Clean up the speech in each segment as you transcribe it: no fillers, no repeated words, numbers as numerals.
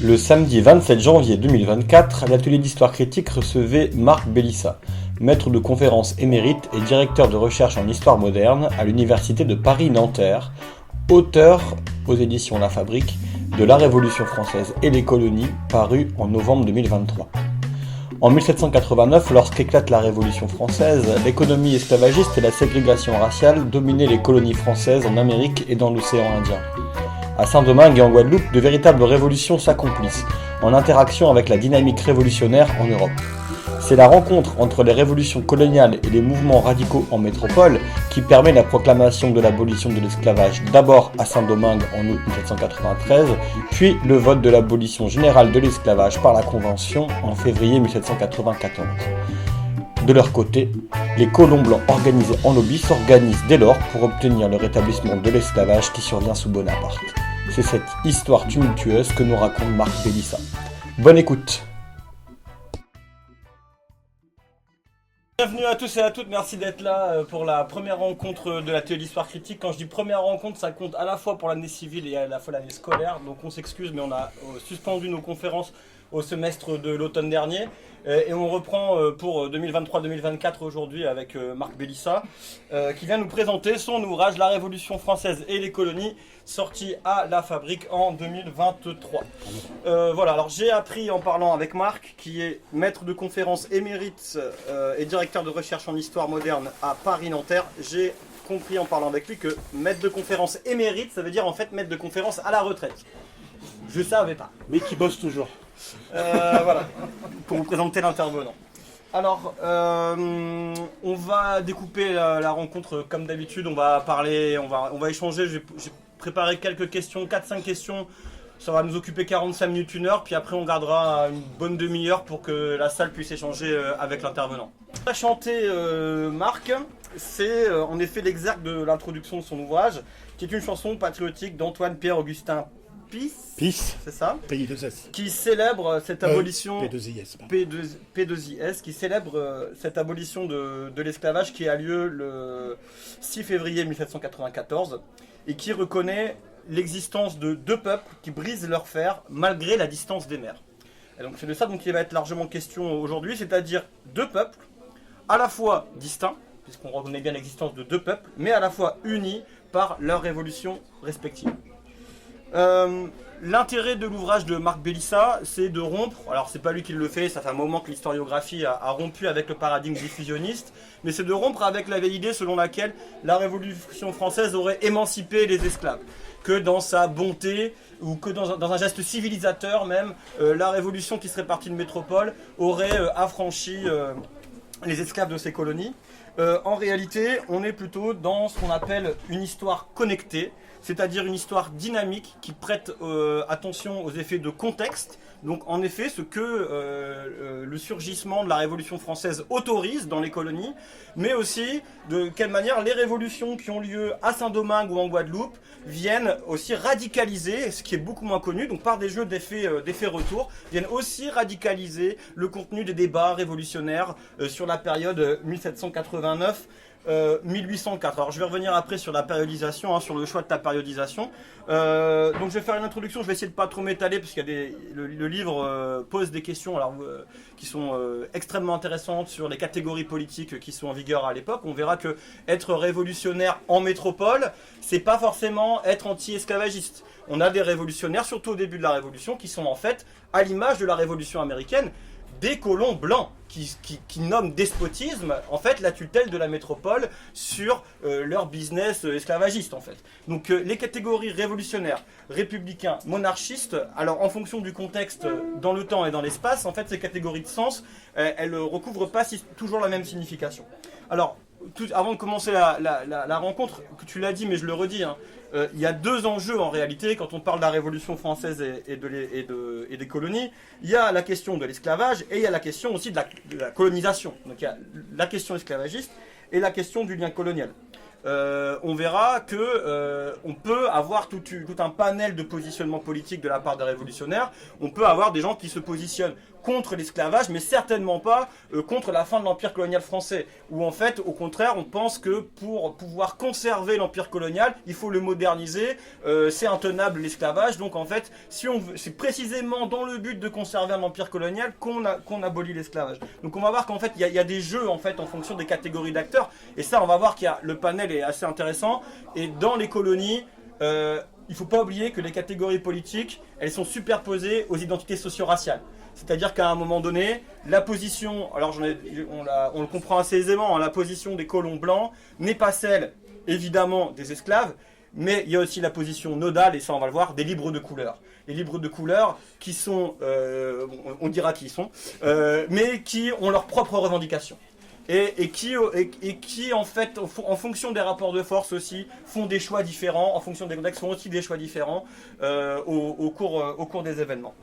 Le samedi 27 janvier 2024, l'atelier d'histoire critique recevait Marc Bélissa, maître de conférences émérite et directeur de recherche en histoire moderne à l'université de Paris-Nanterre, auteur aux éditions La Fabrique de La Révolution française et les colonies, paru en novembre 2023. En 1789, lorsqu'éclate la Révolution française, l'économie esclavagiste et la ségrégation raciale dominaient les colonies françaises en Amérique et dans l'océan Indien. À Saint-Domingue et en Guadeloupe, de véritables révolutions s'accomplissent, en interaction avec la dynamique révolutionnaire en Europe. C'est la rencontre entre les révolutions coloniales et les mouvements radicaux en métropole qui permet la proclamation de l'abolition de l'esclavage d'abord à Saint-Domingue en août 1793, puis le vote de l'abolition générale de l'esclavage par la Convention en février 1794. De leur côté, les colons blancs organisés en lobby s'organisent dès lors pour obtenir le rétablissement de l'esclavage qui survient sous Bonaparte. C'est cette histoire tumultueuse que nous raconte Marc Bélissa. Bonne écoute. Bienvenue à tous et à toutes, merci d'être là pour la première rencontre de l'atelier d'histoire critique. Quand je dis première rencontre, ça compte à la fois pour l'année civile et à la fois l'année scolaire. Donc on s'excuse, mais on a suspendu nos conférences au semestre de l'automne dernier. Et on reprend pour 2023-2024 aujourd'hui avec Marc Bélissa, qui vient nous présenter son ouvrage La Révolution française et les colonies, sorti à La Fabrique en 2023. Voilà, alors j'ai appris en parlant avec Marc, qui est maître de conférences émérite et directeur de recherche en histoire moderne à Paris-Nanterre. J'ai compris en parlant avec lui que maître de conférences émérite, ça veut dire en fait maître de conférences à la retraite. Je savais pas. Mais qui bosse toujours. Voilà, pour vous présenter l'intervenant. Alors, on va découper la rencontre comme d'habitude, on va parler, on va échanger, j'ai préparé quelques questions, 4-5 questions, ça va nous occuper 45 minutes, 1 heure, puis après on gardera une bonne demi-heure pour que la salle puisse échanger avec l'intervenant. Ce qu'a chanté Marc, c'est en effet l'exergue de l'introduction de son ouvrage, qui est une chanson patriotique d'Antoine Pierre-Augustin Pisse, c'est ça, P2S. qui célèbre cette abolition P2IS. P2IS, qui célèbre cette abolition de l'esclavage qui a lieu le 6 février 1794 et qui reconnaît l'existence de deux peuples qui brisent leur fer malgré la distance des mers. Et donc c'est de ça dont il va être largement question aujourd'hui, c'est-à-dire deux peuples à la fois distincts, puisqu'on reconnaît bien l'existence de deux peuples, mais à la fois unis par leurs révolutions respectives. L'intérêt de l'ouvrage de Marc Bélissa, c'est de rompre, alors c'est pas lui qui le fait, ça fait un moment que l'historiographie a rompu avec le paradigme diffusionniste, mais c'est de rompre avec la vieille idée selon laquelle la Révolution française aurait émancipé les esclaves, que dans sa bonté, ou que dans un geste civilisateur même, la Révolution qui serait partie de métropole aurait affranchi les esclaves de ces colonies. En réalité, on est plutôt dans ce qu'on appelle une histoire connectée, c'est-à-dire une histoire dynamique qui prête attention aux effets de contexte. Donc en effet, ce que le surgissement de la Révolution française autorise dans les colonies, mais aussi de quelle manière les révolutions qui ont lieu à Saint-Domingue ou en Guadeloupe viennent aussi radicaliser, ce qui est beaucoup moins connu, donc par des jeux d'effets retour, viennent aussi radicaliser le contenu des débats révolutionnaires sur la période 1789 1804. Alors je vais revenir après sur la périodisation, sur le choix de ta périodisation. Donc je vais faire une introduction, je vais essayer de pas trop m'étaler parce qu'il y a le livre pose des questions qui sont extrêmement intéressantes sur les catégories politiques qui sont en vigueur à l'époque. On verra que être révolutionnaire en métropole, c'est pas forcément être anti-esclavagiste. On a des révolutionnaires, surtout au début de la Révolution, qui sont en fait à l'image de la Révolution américaine, des colons blancs qui nomment despotisme en fait la tutelle de la métropole sur leur business esclavagiste en fait. Donc les catégories révolutionnaires, républicains, monarchistes, alors en fonction du contexte dans le temps et dans l'espace, en fait ces catégories de sens, elles recouvrent pas toujours la même signification. Alors avant de commencer la rencontre, que tu l'as dit mais je le redis, il y a deux enjeux en réalité quand on parle de la Révolution française et des colonies. Il y a la question de l'esclavage et il y a la question aussi de la colonisation. Donc il y a la question esclavagiste et la question du lien colonial. on verra que on peut avoir tout un panel de positionnements politiques de la part des révolutionnaires. On peut avoir des gens qui se positionnent contre l'esclavage, mais certainement pas contre la fin de l'empire colonial français. Où en fait, au contraire, on pense que pour pouvoir conserver l'empire colonial, il faut le moderniser. C'est intenable l'esclavage, donc en fait, c'est précisément dans le but de conserver un empire colonial qu'on abolit l'esclavage. Donc on va voir qu'en fait, il y a des jeux en fait en fonction des catégories d'acteurs. Et ça, on va voir le panel est assez intéressant. Et dans les colonies, il ne faut pas oublier que les catégories politiques, elles sont superposées aux identités socio-raciales. C'est-à-dire qu'à un moment donné, la position, alors on le comprend assez aisément, hein, la position des colons blancs n'est pas celle, évidemment, des esclaves, mais il y a aussi la position nodale, et ça on va le voir, des libres de couleur. Les libres de couleur qui sont, on dira qui ils sont, mais qui ont leurs propres revendications. Et qui en fait, en fonction des rapports de force aussi, font des choix différents, en fonction des contextes, font aussi des choix différents au cours des événements.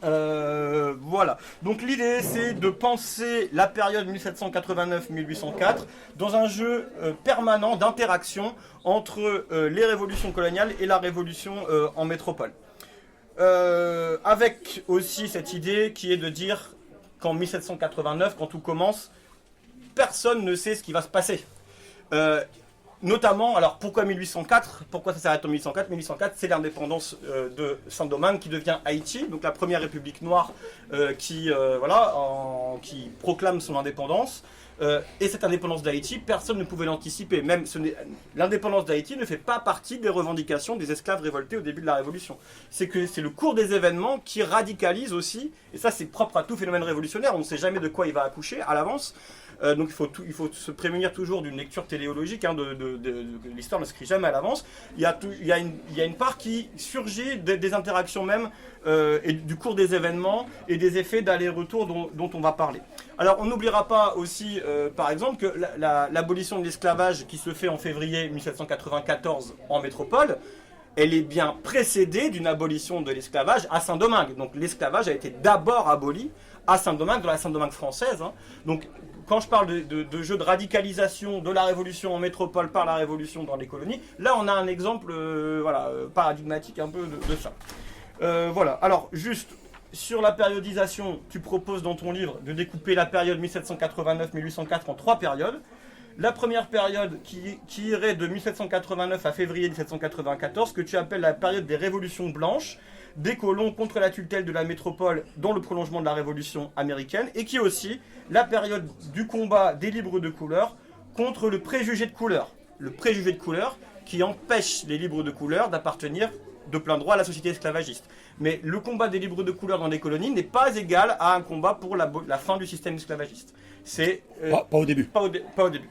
Voilà. Donc l'idée, c'est de penser la période 1789-1804 dans un jeu permanent d'interaction entre les révolutions coloniales et la révolution en métropole. Avec aussi cette idée qui est de dire qu'en 1789, quand tout commence, personne ne sait ce qui va se passer. Notamment, alors pourquoi 1804 ? Pourquoi ça s'arrête en 1804 ? 1804, c'est l'indépendance de Saint-Domingue qui devient Haïti, donc la première république noire qui proclame son indépendance. Et cette indépendance d'Haïti, personne ne pouvait l'anticiper. Même l'indépendance d'Haïti ne fait pas partie des revendications des esclaves révoltés au début de la Révolution. C'est le cours des événements qui radicalise aussi, et ça c'est propre à tout phénomène révolutionnaire, on ne sait jamais de quoi il va accoucher à l'avance. Donc il faut se prémunir toujours d'une lecture téléologique, hein, l'histoire ne s'écrit jamais à l'avance. Il y a une part qui surgit des interactions même et du cours des événements et des effets d'aller-retour dont on va parler. Alors on n'oubliera pas aussi par exemple que l'abolition de l'esclavage qui se fait en février 1794 en métropole, elle est bien précédée d'une abolition de l'esclavage à Saint-Domingue. Donc l'esclavage a été d'abord aboli à Saint-Domingue, dans la Saint-Domingue française. Hein. Donc quand je parle de jeu de radicalisation de la révolution en métropole par la révolution dans les colonies, là on a un exemple paradigmatique un peu de ça. Voilà, alors juste sur la périodisation, tu proposes dans ton livre de découper la période 1789-1804 en 3 périodes. La première période qui irait de 1789 à février 1794, que tu appelles la période des révolutions blanches, des colons contre la tutelle de la métropole dans le prolongement de la révolution américaine, et qui est aussi la période du combat des libres de couleur contre le préjugé de couleur. Le préjugé de couleur qui empêche les libres de couleur d'appartenir de plein droit à la société esclavagiste. Mais le combat des libres de couleur dans les colonies n'est pas égal à un combat pour la fin du système esclavagiste. C'est pas au début. Pas au début.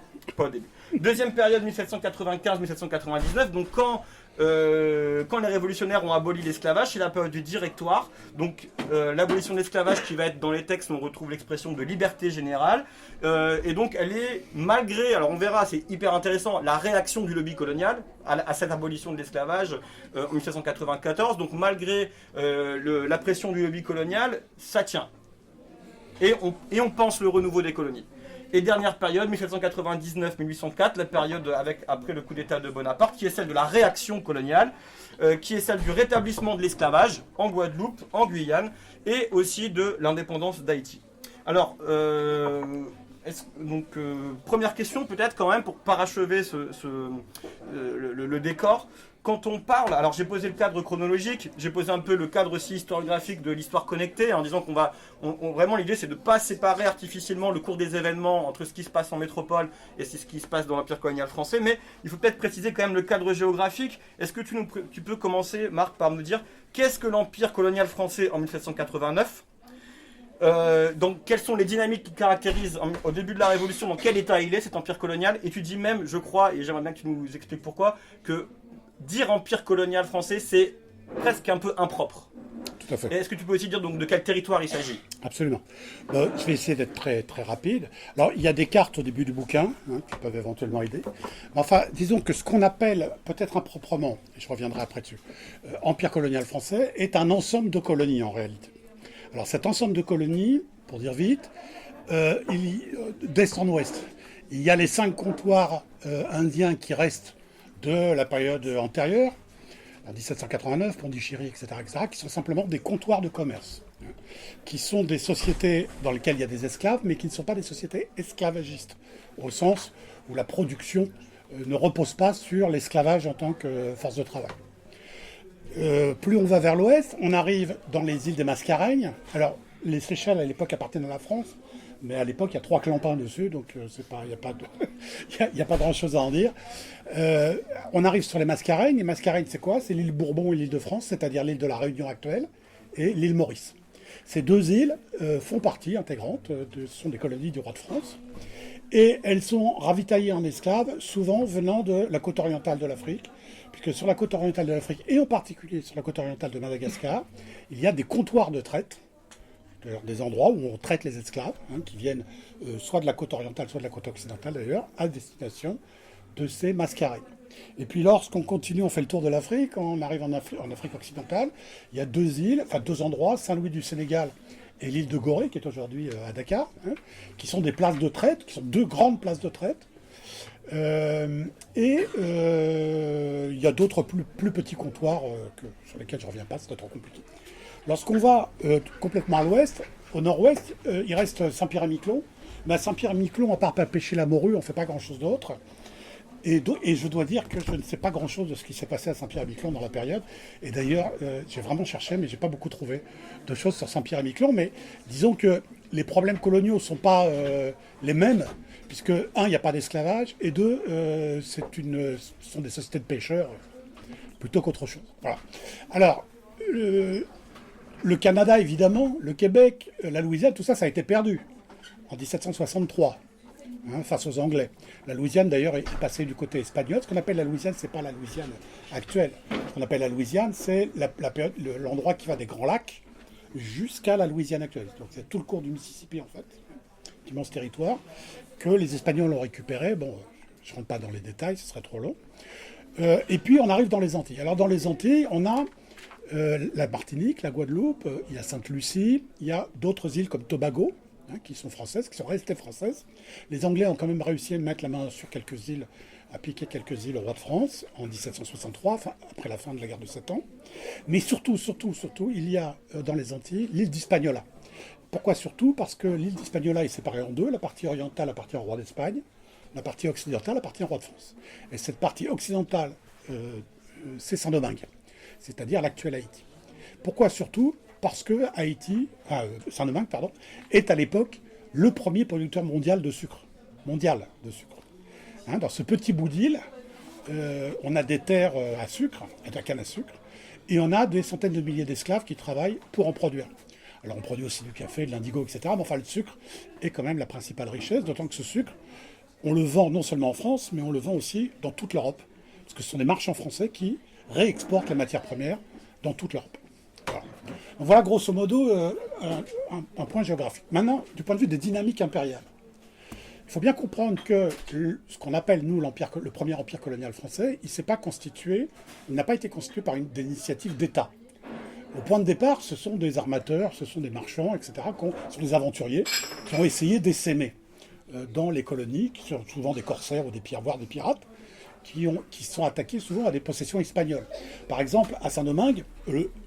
Deuxième période 1795-1799, donc quand les révolutionnaires ont aboli l'esclavage, c'est la période du directoire. Donc l'abolition de l'esclavage qui va être dans les textes, on retrouve l'expression de liberté générale. Et donc elle est malgré, alors on verra, c'est hyper intéressant, la réaction du lobby colonial à cette abolition de l'esclavage en 1794. Donc malgré la pression du lobby colonial, ça tient. Et on pense le renouveau des colonies. Et dernière période, 1799-1804, la période après le coup d'État de Bonaparte, qui est celle de la réaction coloniale, qui est celle du rétablissement de l'esclavage en Guadeloupe, en Guyane, et aussi de l'indépendance d'Haïti. Alors, première question peut-être quand même pour parachever le décor. Quand on parle, alors j'ai posé le cadre chronologique, j'ai posé un peu le cadre aussi historiographique de l'histoire connectée, en disant vraiment l'idée c'est de ne pas séparer artificiellement le cours des événements entre ce qui se passe en métropole et ce qui se passe dans l'empire colonial français, mais il faut peut-être préciser quand même le cadre géographique. Est-ce que tu peux commencer, Marc, par nous dire qu'est-ce que l'empire colonial français en 1789 ? Donc quelles sont les dynamiques qui caractérisent au début de la Révolution, dans quel état il est cet empire colonial ? Et tu dis même, je crois, et j'aimerais bien que tu nous expliques pourquoi, que dire empire colonial français, c'est presque un peu impropre. Tout à fait. Est-ce que tu peux aussi dire donc de quel territoire il s'agit ? Absolument. Je vais essayer d'être très, très rapide. Alors, il y a des cartes au début du bouquin, qui peuvent éventuellement aider. Mais enfin, disons que ce qu'on appelle, peut-être improprement, et je reviendrai après dessus, empire colonial français, est un ensemble de colonies en réalité. Alors, cet ensemble de colonies, pour dire vite, d'est en ouest, Il y a les 5 comptoirs indiens qui restent de la période antérieure, en 1789, Pondichéry, etc., qui sont simplement des comptoirs de commerce, qui sont des sociétés dans lesquelles il y a des esclaves, mais qui ne sont pas des sociétés esclavagistes, au sens où la production ne repose pas sur l'esclavage en tant que force de travail. Plus on va vers l'ouest, on arrive dans les îles des Mascareignes. Alors, les Seychelles, à l'époque, appartenaient à la France, mais à l'époque, il y a 3 clampins dessus, donc il n'y a pas de grand-chose à en dire. On arrive sur les Mascareignes. Les Mascareignes, c'est quoi? C'est l'île Bourbon et l'île de France, c'est-à-dire l'île de la Réunion actuelle, et l'île Maurice. Ces 2 îles font partie intégrante, ce sont des colonies du roi de France, et elles sont ravitaillées en esclaves, souvent venant de la côte orientale de l'Afrique, puisque sur la côte orientale de l'Afrique, et en particulier sur la côte orientale de Madagascar, il y a des comptoirs de traite, des endroits où on traite les esclaves, qui viennent soit de la côte orientale, soit de la côte occidentale d'ailleurs, à destination de ces Mascareignes. Et puis lorsqu'on continue, on fait le tour de l'Afrique, on arrive en Afrique occidentale, il y a 2 îles, enfin 2 endroits, Saint-Louis du Sénégal et l'île de Gorée, qui est aujourd'hui à Dakar, qui sont des places de traite, qui sont 2 grandes places de traite. Il y a d'autres plus petits comptoirs sur lesquels je ne reviens pas, c'est trop compliqué. Lorsqu'on va complètement à l'ouest, au nord-ouest, il reste Saint-Pierre-et-Miquelon. Mais à Saint-Pierre-et-Miquelon, à part pêcher la morue, on ne fait pas grand-chose d'autre. Et je dois dire que je ne sais pas grand-chose de ce qui s'est passé à Saint-Pierre-et-Miquelon dans la période. Et d'ailleurs, j'ai vraiment cherché, mais j'ai pas beaucoup trouvé de choses sur Saint-Pierre-et-Miquelon. Mais disons que les problèmes coloniaux ne sont pas les mêmes, puisque, 1, il n'y a pas d'esclavage, et 2, ce sont des sociétés de pêcheurs plutôt qu'autre chose. Voilà. Alors, le Canada, évidemment, le Québec, la Louisiane, tout ça, ça a été perdu en 1763. Face aux Anglais. La Louisiane, d'ailleurs, est passée du côté espagnol. Ce qu'on appelle la Louisiane, c'est pas la Louisiane actuelle. Ce qu'on appelle la Louisiane, c'est l'endroit qui va des Grands Lacs jusqu'à la Louisiane actuelle. Donc c'est tout le cours du Mississippi, en fait. Immense territoire que les Espagnols ont récupéré. Bon, je ne rentre pas dans les détails, ce serait trop long. Et puis, on arrive dans les Antilles. Alors, dans les Antilles, on a la Martinique, la Guadeloupe, il y a Sainte-Lucie, il y a d'autres îles comme Tobago, qui sont françaises, qui sont restées françaises. Les Anglais ont quand même réussi à mettre la main sur quelques îles, à piquer quelques îles au roi de France en 1763, après la fin de la guerre de 7 ans. Mais surtout, il y a dans les Antilles l'île d'Hispaniola. Pourquoi surtout? Parce que l'île d'Hispaniola est séparée en 2. La partie orientale appartient au roi d'Espagne, la partie occidentale appartient au roi de France. Et cette partie occidentale, c'est Saint-Domingue, c'est-à-dire l'actuel Haïti. Pourquoi surtout? Parce que Saint-Domingue, est à l'époque le premier producteur mondial de sucre. Dans ce petit bout d'île, on a des terres à sucre, à la canne à sucre, et on a des centaines de milliers d'esclaves qui travaillent pour en produire. Alors on produit aussi du café, de l'indigo, etc. Mais enfin, le sucre est quand même la principale richesse, d'autant que ce sucre, on le vend non seulement en France, mais on le vend aussi dans toute l'Europe. Parce que ce sont des marchands français qui réexportent la matière première dans toute l'Europe. Donc voilà grosso modo un point géographique. Maintenant, du point de vue des dynamiques impériales, il faut bien comprendre que ce qu'on appelle, nous, le premier empire colonial français, il n'a pas été constitué par des initiatives d'État. Au point de départ, ce sont des armateurs, ce sont des marchands, etc., ce sont des aventuriers qui ont essayé d'essaimer dans les colonies, qui sont souvent des corsaires ou voire des pirates, qui sont attaqués souvent à des possessions espagnoles. Par exemple, à Saint-Domingue,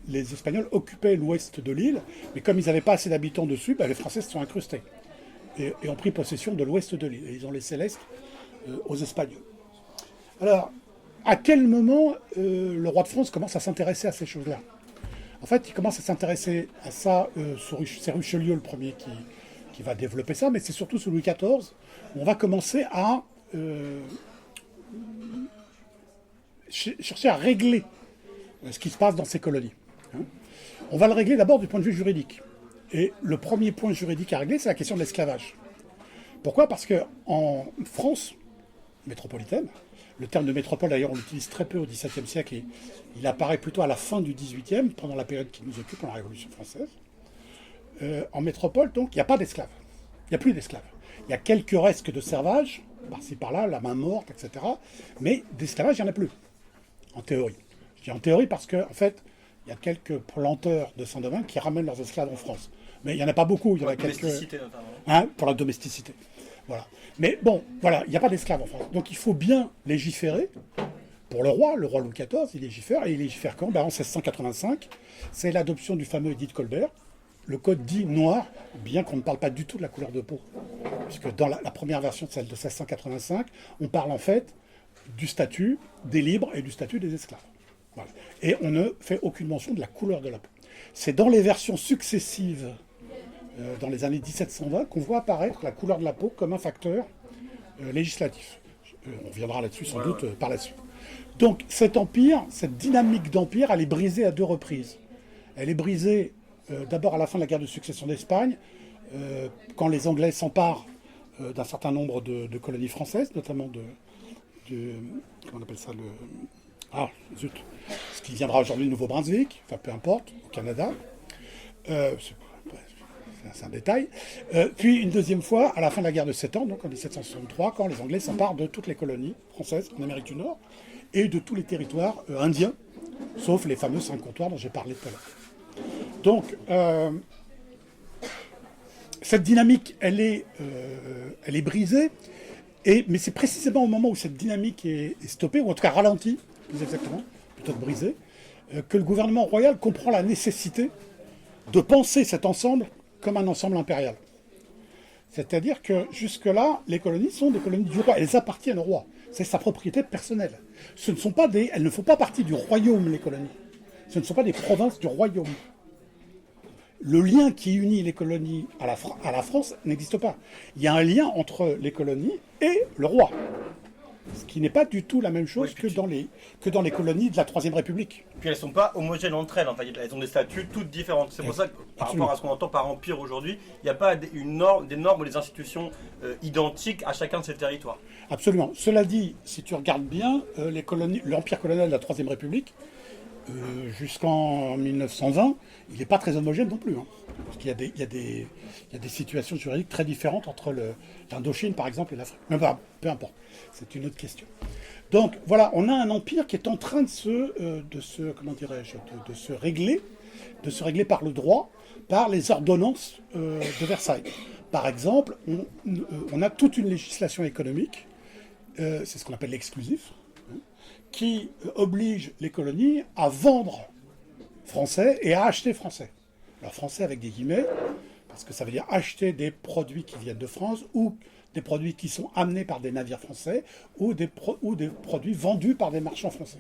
les Espagnols occupaient l'ouest de l'île, mais comme ils n'avaient pas assez d'habitants dessus, les Français se sont incrustés et ont pris possession de l'ouest de l'île. Et ils ont laissé l'est aux Espagnols. Alors, à quel moment le roi de France commence à s'intéresser à ces choses-là? En fait, il commence à s'intéresser à ça, c'est Richelieu le premier qui va développer ça, mais c'est surtout sous Louis XIV où on va commencer à chercher à régler ce qui se passe dans ces colonies. On va le régler d'abord du point de vue juridique. Et le premier point juridique à régler, c'est la question de l'esclavage. Pourquoi? Parce qu'en France métropolitaine, le terme de métropole, d'ailleurs, on l'utilise très peu au XVIIe siècle, et il apparaît plutôt à la fin du XVIIIe, pendant la période qui nous occupe, pendant la Révolution française. En métropole, donc, il n'y a pas d'esclaves. Il n'y a plus d'esclaves. Il y a quelques restes de servage, par-ci par-là, la main morte, etc. Mais d'esclavage, il n'y en a plus, en théorie. Je dis en théorie parce qu'en fait, il y a quelques planteurs de Saint-Domingue qui ramènent leurs esclaves en France. Mais il n'y en a pas beaucoup. Il y en a quelques. Pour la domesticité, notamment. Pour la domesticité. Voilà. Mais bon, voilà, il n'y a pas d'esclaves en France. Donc il faut bien légiférer. Pour le roi Louis XIV, il légifère. Et il légifère quand? En 1685. C'est l'adoption du fameux édit de Colbert. Le code dit noir, bien qu'on ne parle pas du tout de la couleur de peau. Puisque dans la première version, celle de 1685, on parle en fait du statut des libres et du statut des esclaves. Voilà. Et on ne fait aucune mention de la couleur de la peau. C'est dans les versions successives, dans les années 1720, qu'on voit apparaître la couleur de la peau comme un facteur législatif. On reviendra là-dessus sans doute par la suite. Donc cet empire, cette dynamique d'empire, elle est brisée à deux reprises. Elle est brisée d'abord à la fin de la guerre de succession d'Espagne, quand les Anglais s'emparent d'un certain nombre de colonies françaises, notamment comment on appelle ça, ce qui viendra aujourd'hui de Nouveau-Brunswick, enfin peu importe, au Canada. C'est un détail. Puis une deuxième fois, à la fin de la guerre de 7 ans, donc en 1763, quand les Anglais s'emparent de toutes les colonies françaises en Amérique du Nord et de tous les territoires indiens, sauf les fameux 5 comptoirs dont j'ai parlé tout à l'heure. Donc, cette dynamique, elle est brisée, mais c'est précisément au moment où cette dynamique est stoppée, ou en tout cas ralentie, plus exactement, plutôt que brisée, que le gouvernement royal comprend la nécessité de penser cet ensemble comme un ensemble impérial. C'est-à-dire que jusque-là, les colonies sont des colonies du roi, elles appartiennent au roi. C'est sa propriété personnelle. Elles ne font pas partie du royaume, les colonies. Ce ne sont pas des provinces du royaume. Le lien qui unit les colonies à la France n'existe pas. Il y a un lien entre les colonies et le roi. Ce qui n'est pas du tout la même chose que dans les colonies de la Troisième République. Puis elles ne sont pas homogènes entre elles, en fait. Elles ont des statuts toutes différentes. C'est pour ça que, par rapport à ce qu'on entend par empire aujourd'hui, il n'y a pas des normes ou des institutions identiques à chacun de ces territoires. Absolument. Cela dit, si tu regardes bien, l'empire colonial de la Troisième République, jusqu'en 1920, il n'est pas très homogène non plus. Hein. Parce qu'il y a des situations juridiques très différentes entre l'Indochine, par exemple, et l'Afrique. Mais peu importe, c'est une autre question. Donc voilà, on a un empire qui est en train de se régler par le droit, par les ordonnances de Versailles. Par exemple, on a toute une législation économique, c'est ce qu'on appelle l'exclusif, qui oblige les colonies à vendre français et à acheter français. Alors français avec des guillemets, parce que ça veut dire acheter des produits qui viennent de France ou des produits qui sont amenés par des navires français ou des produits vendus par des marchands français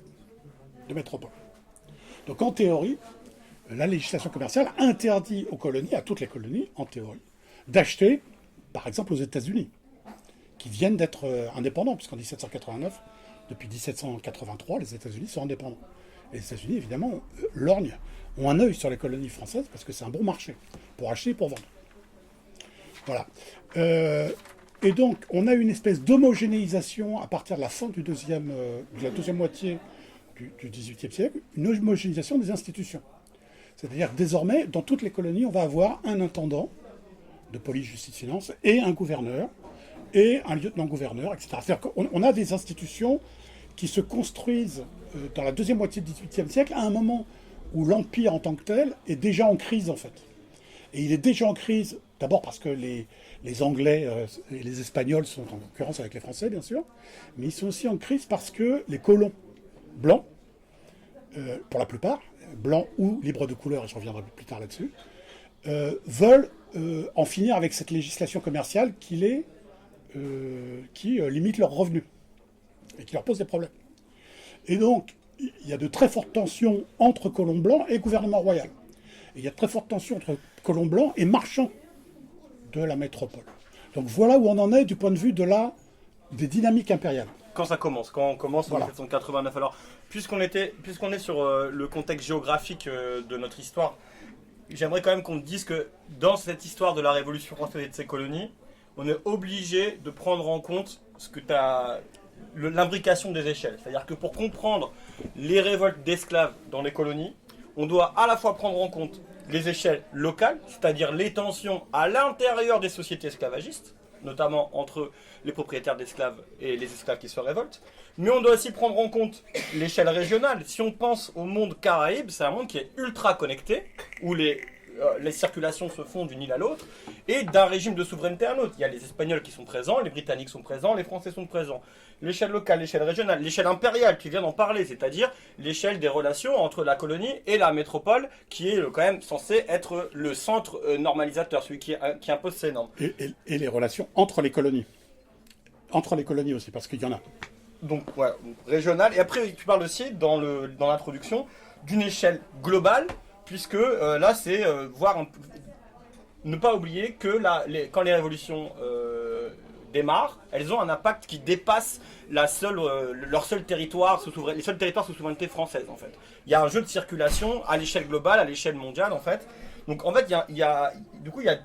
de métropole. Donc en théorie, la législation commerciale interdit aux colonies, à toutes les colonies, en théorie, d'acheter, par exemple aux États-Unis, qui viennent d'être indépendants, puisqu'en 1789, depuis 1783, les États-Unis sont indépendants. Et les États-Unis, évidemment, lorgnent, ont un œil sur les colonies françaises parce que c'est un bon marché pour acheter et pour vendre. Voilà. Et donc, on a une espèce d'homogénéisation à partir de la fin de la deuxième moitié du XVIIIe siècle, une homogénéisation des institutions. C'est-à-dire que désormais, dans toutes les colonies, on va avoir un intendant de police, justice, finance et un gouverneur et un lieutenant-gouverneur, etc. C'est-à-dire qu'on a des institutions qui se construisent dans la deuxième moitié du XVIIIe siècle, à un moment où l'Empire en tant que tel est déjà en crise, en fait. Et il est déjà en crise, d'abord parce que les Anglais et les Espagnols sont en concurrence avec les Français, bien sûr, mais ils sont aussi en crise parce que les colons blancs, pour la plupart, blancs ou libres de couleur, et je reviendrai plus tard là-dessus, veulent en finir avec cette législation commerciale qui limite leurs revenus et qui leur pose des problèmes. Et donc, il y a de très fortes tensions entre colons blancs et gouvernement royal. Et il y a de très fortes tensions entre colons blancs et marchands de la métropole. Donc voilà où on en est du point de vue des dynamiques impériales. Quand on commence en 1789. Alors, puisqu'on est sur le contexte géographique de notre histoire, j'aimerais quand même qu'on dise que dans cette histoire de la Révolution française et de ses colonies, on est obligé de prendre en compte l'imbrication des échelles. C'est-à-dire que pour comprendre les révoltes d'esclaves dans les colonies, on doit à la fois prendre en compte les échelles locales, c'est-à-dire les tensions à l'intérieur des sociétés esclavagistes, notamment entre les propriétaires d'esclaves et les esclaves qui se révoltent, mais on doit aussi prendre en compte l'échelle régionale. Si on pense au monde caraïbe, c'est un monde qui est ultra connecté, où les circulations se font d'une île à l'autre, et d'un régime de souveraineté à un autre. Il y a les Espagnols qui sont présents, les Britanniques sont présents, les Français sont présents. L'échelle locale, l'échelle régionale, l'échelle impériale, qui vient d'en parler, c'est-à-dire l'échelle des relations entre la colonie et la métropole, qui est quand même censé être le centre normalisateur, celui qui impose ses normes. Et les relations entre les colonies. Entre les colonies aussi, parce qu'il y en a. Donc, voilà, régionale. Et après, tu parles aussi, dans l'introduction, d'une échelle globale, puisque là, c'est ne pas oublier que quand les révolutions démarrent, elles ont un impact qui dépasse leur seul territoire les seuls territoires sous souveraineté française, en fait. Il y a un jeu de circulation à l'échelle globale, à l'échelle mondiale, en fait. Donc, en fait, il y a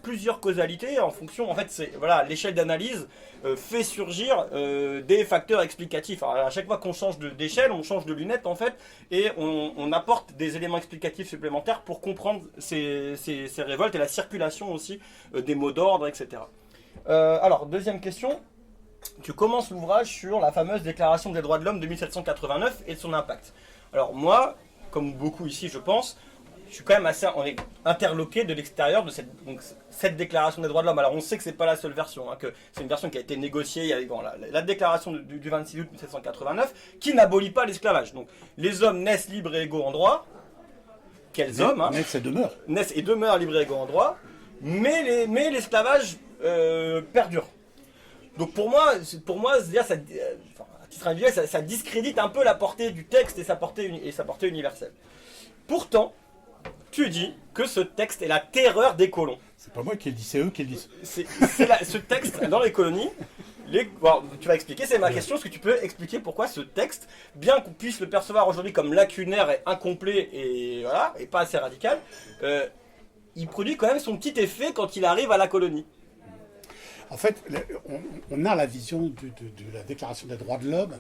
plusieurs causalités en fonction. En fait, l'échelle d'analyse fait surgir des facteurs explicatifs. Alors, à chaque fois qu'on change d'échelle, on change de lunettes, en fait, et on apporte des éléments explicatifs supplémentaires pour comprendre ces révoltes et la circulation aussi des mots d'ordre, etc. Alors, deuxième question. Tu commences l'ouvrage sur la fameuse Déclaration des droits de l'homme de 1789 et de son impact. Alors moi, comme beaucoup ici je pense, je suis quand même on est interloqué de l'extérieur de cette Déclaration des droits de l'homme. Alors on sait que c'est pas la seule version, que c'est une version qui a été négociée, il y a la Déclaration du 26 août 1789 qui n'abolit pas l'esclavage. Donc les hommes naissent libres et égaux en droit. Quels hommes naissent et demeurent. Naissent et demeurent libres et égaux en droit, mais l'esclavage perdure. Donc pour moi, c'est-à-dire à titre individuel, ça discrédite un peu la portée du texte et sa portée universelle. Pourtant, tu dis que ce texte est la terreur des colons. C'est pas moi qui le dis, c'est eux qui le disent. Ce texte, dans les colonies, tu vas expliquer, c'est ma question, est-ce que tu peux expliquer pourquoi ce texte, bien qu'on puisse le percevoir aujourd'hui comme lacunaire et incomplet et pas assez radical, il produit quand même son petit effet quand il arrive à la colonie. En fait, on a la vision de la Déclaration des droits de l'homme,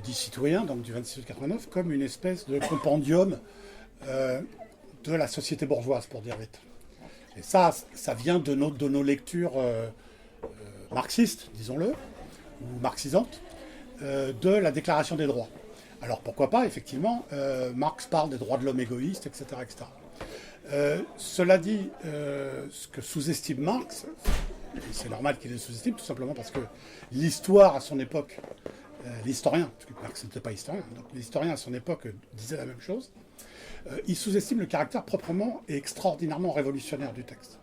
dit citoyen, donc du 26 août 89, comme une espèce de compendium de la société bourgeoise, pour dire vite. Et ça vient de nos lectures marxistes, disons-le, ou marxisantes, de la Déclaration des droits. Alors pourquoi pas, effectivement, Marx parle des droits de l'homme égoïste, etc. etc. Cela dit, ce que sous-estime Marx, et c'est normal qu'il le sous-estime, tout simplement parce que l'histoire à son époque, l'historien, parce que Marx n'était pas historien, donc l'historien à son époque disait la même chose, il sous-estime le caractère proprement et extraordinairement révolutionnaire du texte.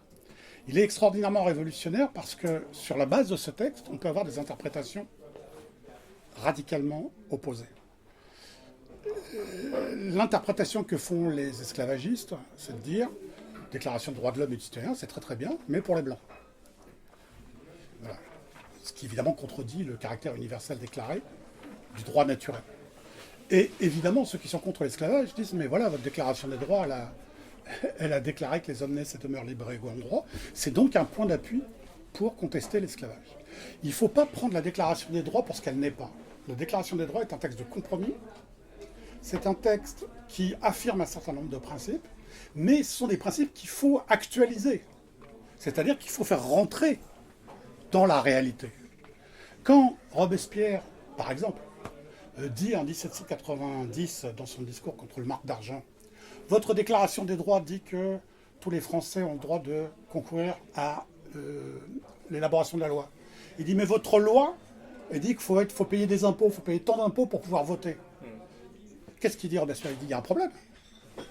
Il est extraordinairement révolutionnaire parce que sur la base de ce texte, on peut avoir des interprétations radicalement opposées. L'interprétation que font les esclavagistes, c'est de dire Déclaration des droits de l'homme et du citoyen, c'est très très bien, mais pour les Blancs. Voilà. Ce qui évidemment contredit le caractère universel déclaré du droit naturel. Et évidemment, ceux qui sont contre l'esclavage disent mais voilà, votre Déclaration des droits, elle a déclaré que les hommes naissent et demeurent libres et égaux en droit. C'est donc un point d'appui pour contester l'esclavage. Il ne faut pas prendre la Déclaration des droits pour ce qu'elle n'est pas. La Déclaration des droits est un texte de compromis. C'est un texte qui affirme un certain nombre de principes, mais ce sont des principes qu'il faut actualiser. C'est-à-dire qu'il faut faire rentrer dans la réalité. Quand Robespierre, par exemple, dit en 1790 dans son discours contre le marque d'argent, votre Déclaration des droits dit que tous les Français ont le droit de concourir à l'élaboration de la loi. Il dit mais votre loi, elle dit qu'il faut payer des impôts, il faut payer tant d'impôts pour pouvoir voter. Qu'est-ce qu'il dit Robespierre? Il dit il y a un problème.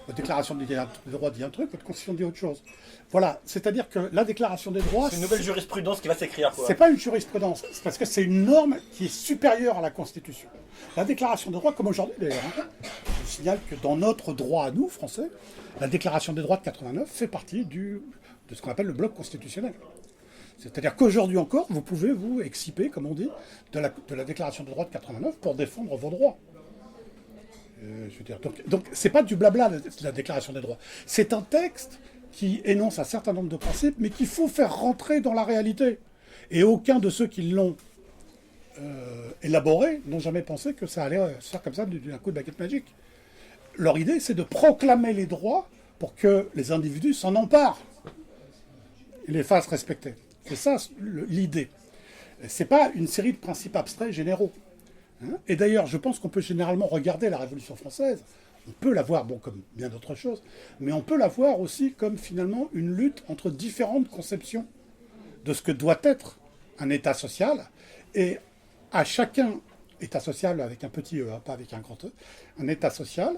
Votre Déclaration des droits dit un truc, votre Constitution dit autre chose. Voilà, c'est-à-dire que la Déclaration des droits... C'est une nouvelle jurisprudence qui va s'écrire, quoi. C'est pas une jurisprudence, c'est parce que c'est une norme qui est supérieure à la Constitution. La Déclaration des droits, comme aujourd'hui d'ailleurs, je signale que dans notre droit à nous, Français, la Déclaration des droits de 89 fait partie de ce qu'on appelle le bloc constitutionnel. C'est-à-dire qu'aujourd'hui encore, vous pouvez vous exciper, comme on dit, de la Déclaration des droits de 89 pour défendre vos droits. Je veux dire, donc c'est pas du blabla la Déclaration des droits. C'est un texte qui énonce un certain nombre de principes, mais qu'il faut faire rentrer dans la réalité. Et aucun de ceux qui l'ont élaboré n'ont jamais pensé que ça allait se faire comme ça d'un coup de baguette magique. Leur idée, c'est de proclamer les droits pour que les individus s'en emparent et les fassent respecter. C'est ça l'idée. C'est pas une série de principes abstraits généraux. Et d'ailleurs, je pense qu'on peut généralement regarder la Révolution française On peut la voir, bon, comme bien d'autres choses, mais on peut la voir aussi comme finalement une lutte entre différentes conceptions de ce que doit être un État social, et à chacun, État social avec un petit E, pas avec un grand E, un État social,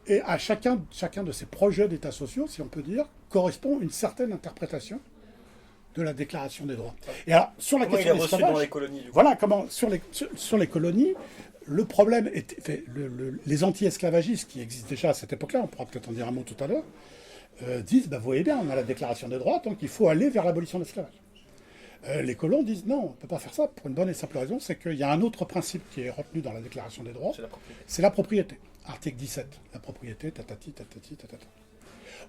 et à chacun de ces projets d'États sociaux, si on peut dire, correspond une certaine interprétation de la Déclaration des droits. Et alors, sur la question de l'esclavage, dans les colonies, voilà comment, sur les colonies, le problème était, les anti-esclavagistes qui existent déjà à cette époque-là, on pourra peut-être en dire un mot tout à l'heure, disent, vous voyez bien, on a la Déclaration des droits, donc il faut aller vers l'abolition de l'esclavage. Les colons disent, non, on ne peut pas faire ça, pour une bonne et simple raison, c'est qu'il y a un autre principe qui est retenu dans la Déclaration des droits, c'est la propriété. Article 17, la propriété, tatati, tatati, tatata.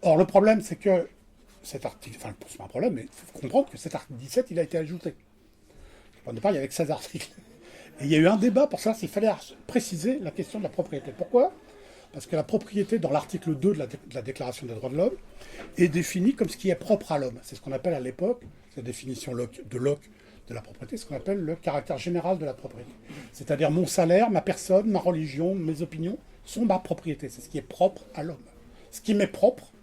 Or, le problème, c'est que cet article, enfin, c'est pas un problème, mais il faut comprendre que cet article 17, il a été ajouté. Au départ, il y avait que 16 articles. Et il y a eu un débat pour savoir s'il fallait préciser la question de la propriété. Pourquoi ? Parce que la propriété, dans l'article 2 de la Déclaration des droits de l'homme, est définie comme ce qui est propre à l'homme. C'est ce qu'on appelle à l'époque, cette définition de Locke de la propriété, ce qu'on appelle le caractère général de la propriété. C'est-à-dire mon salaire, ma personne, ma religion, mes opinions sont ma propriété. C'est ce qui est propre à l'homme. Ce qui m'est propre,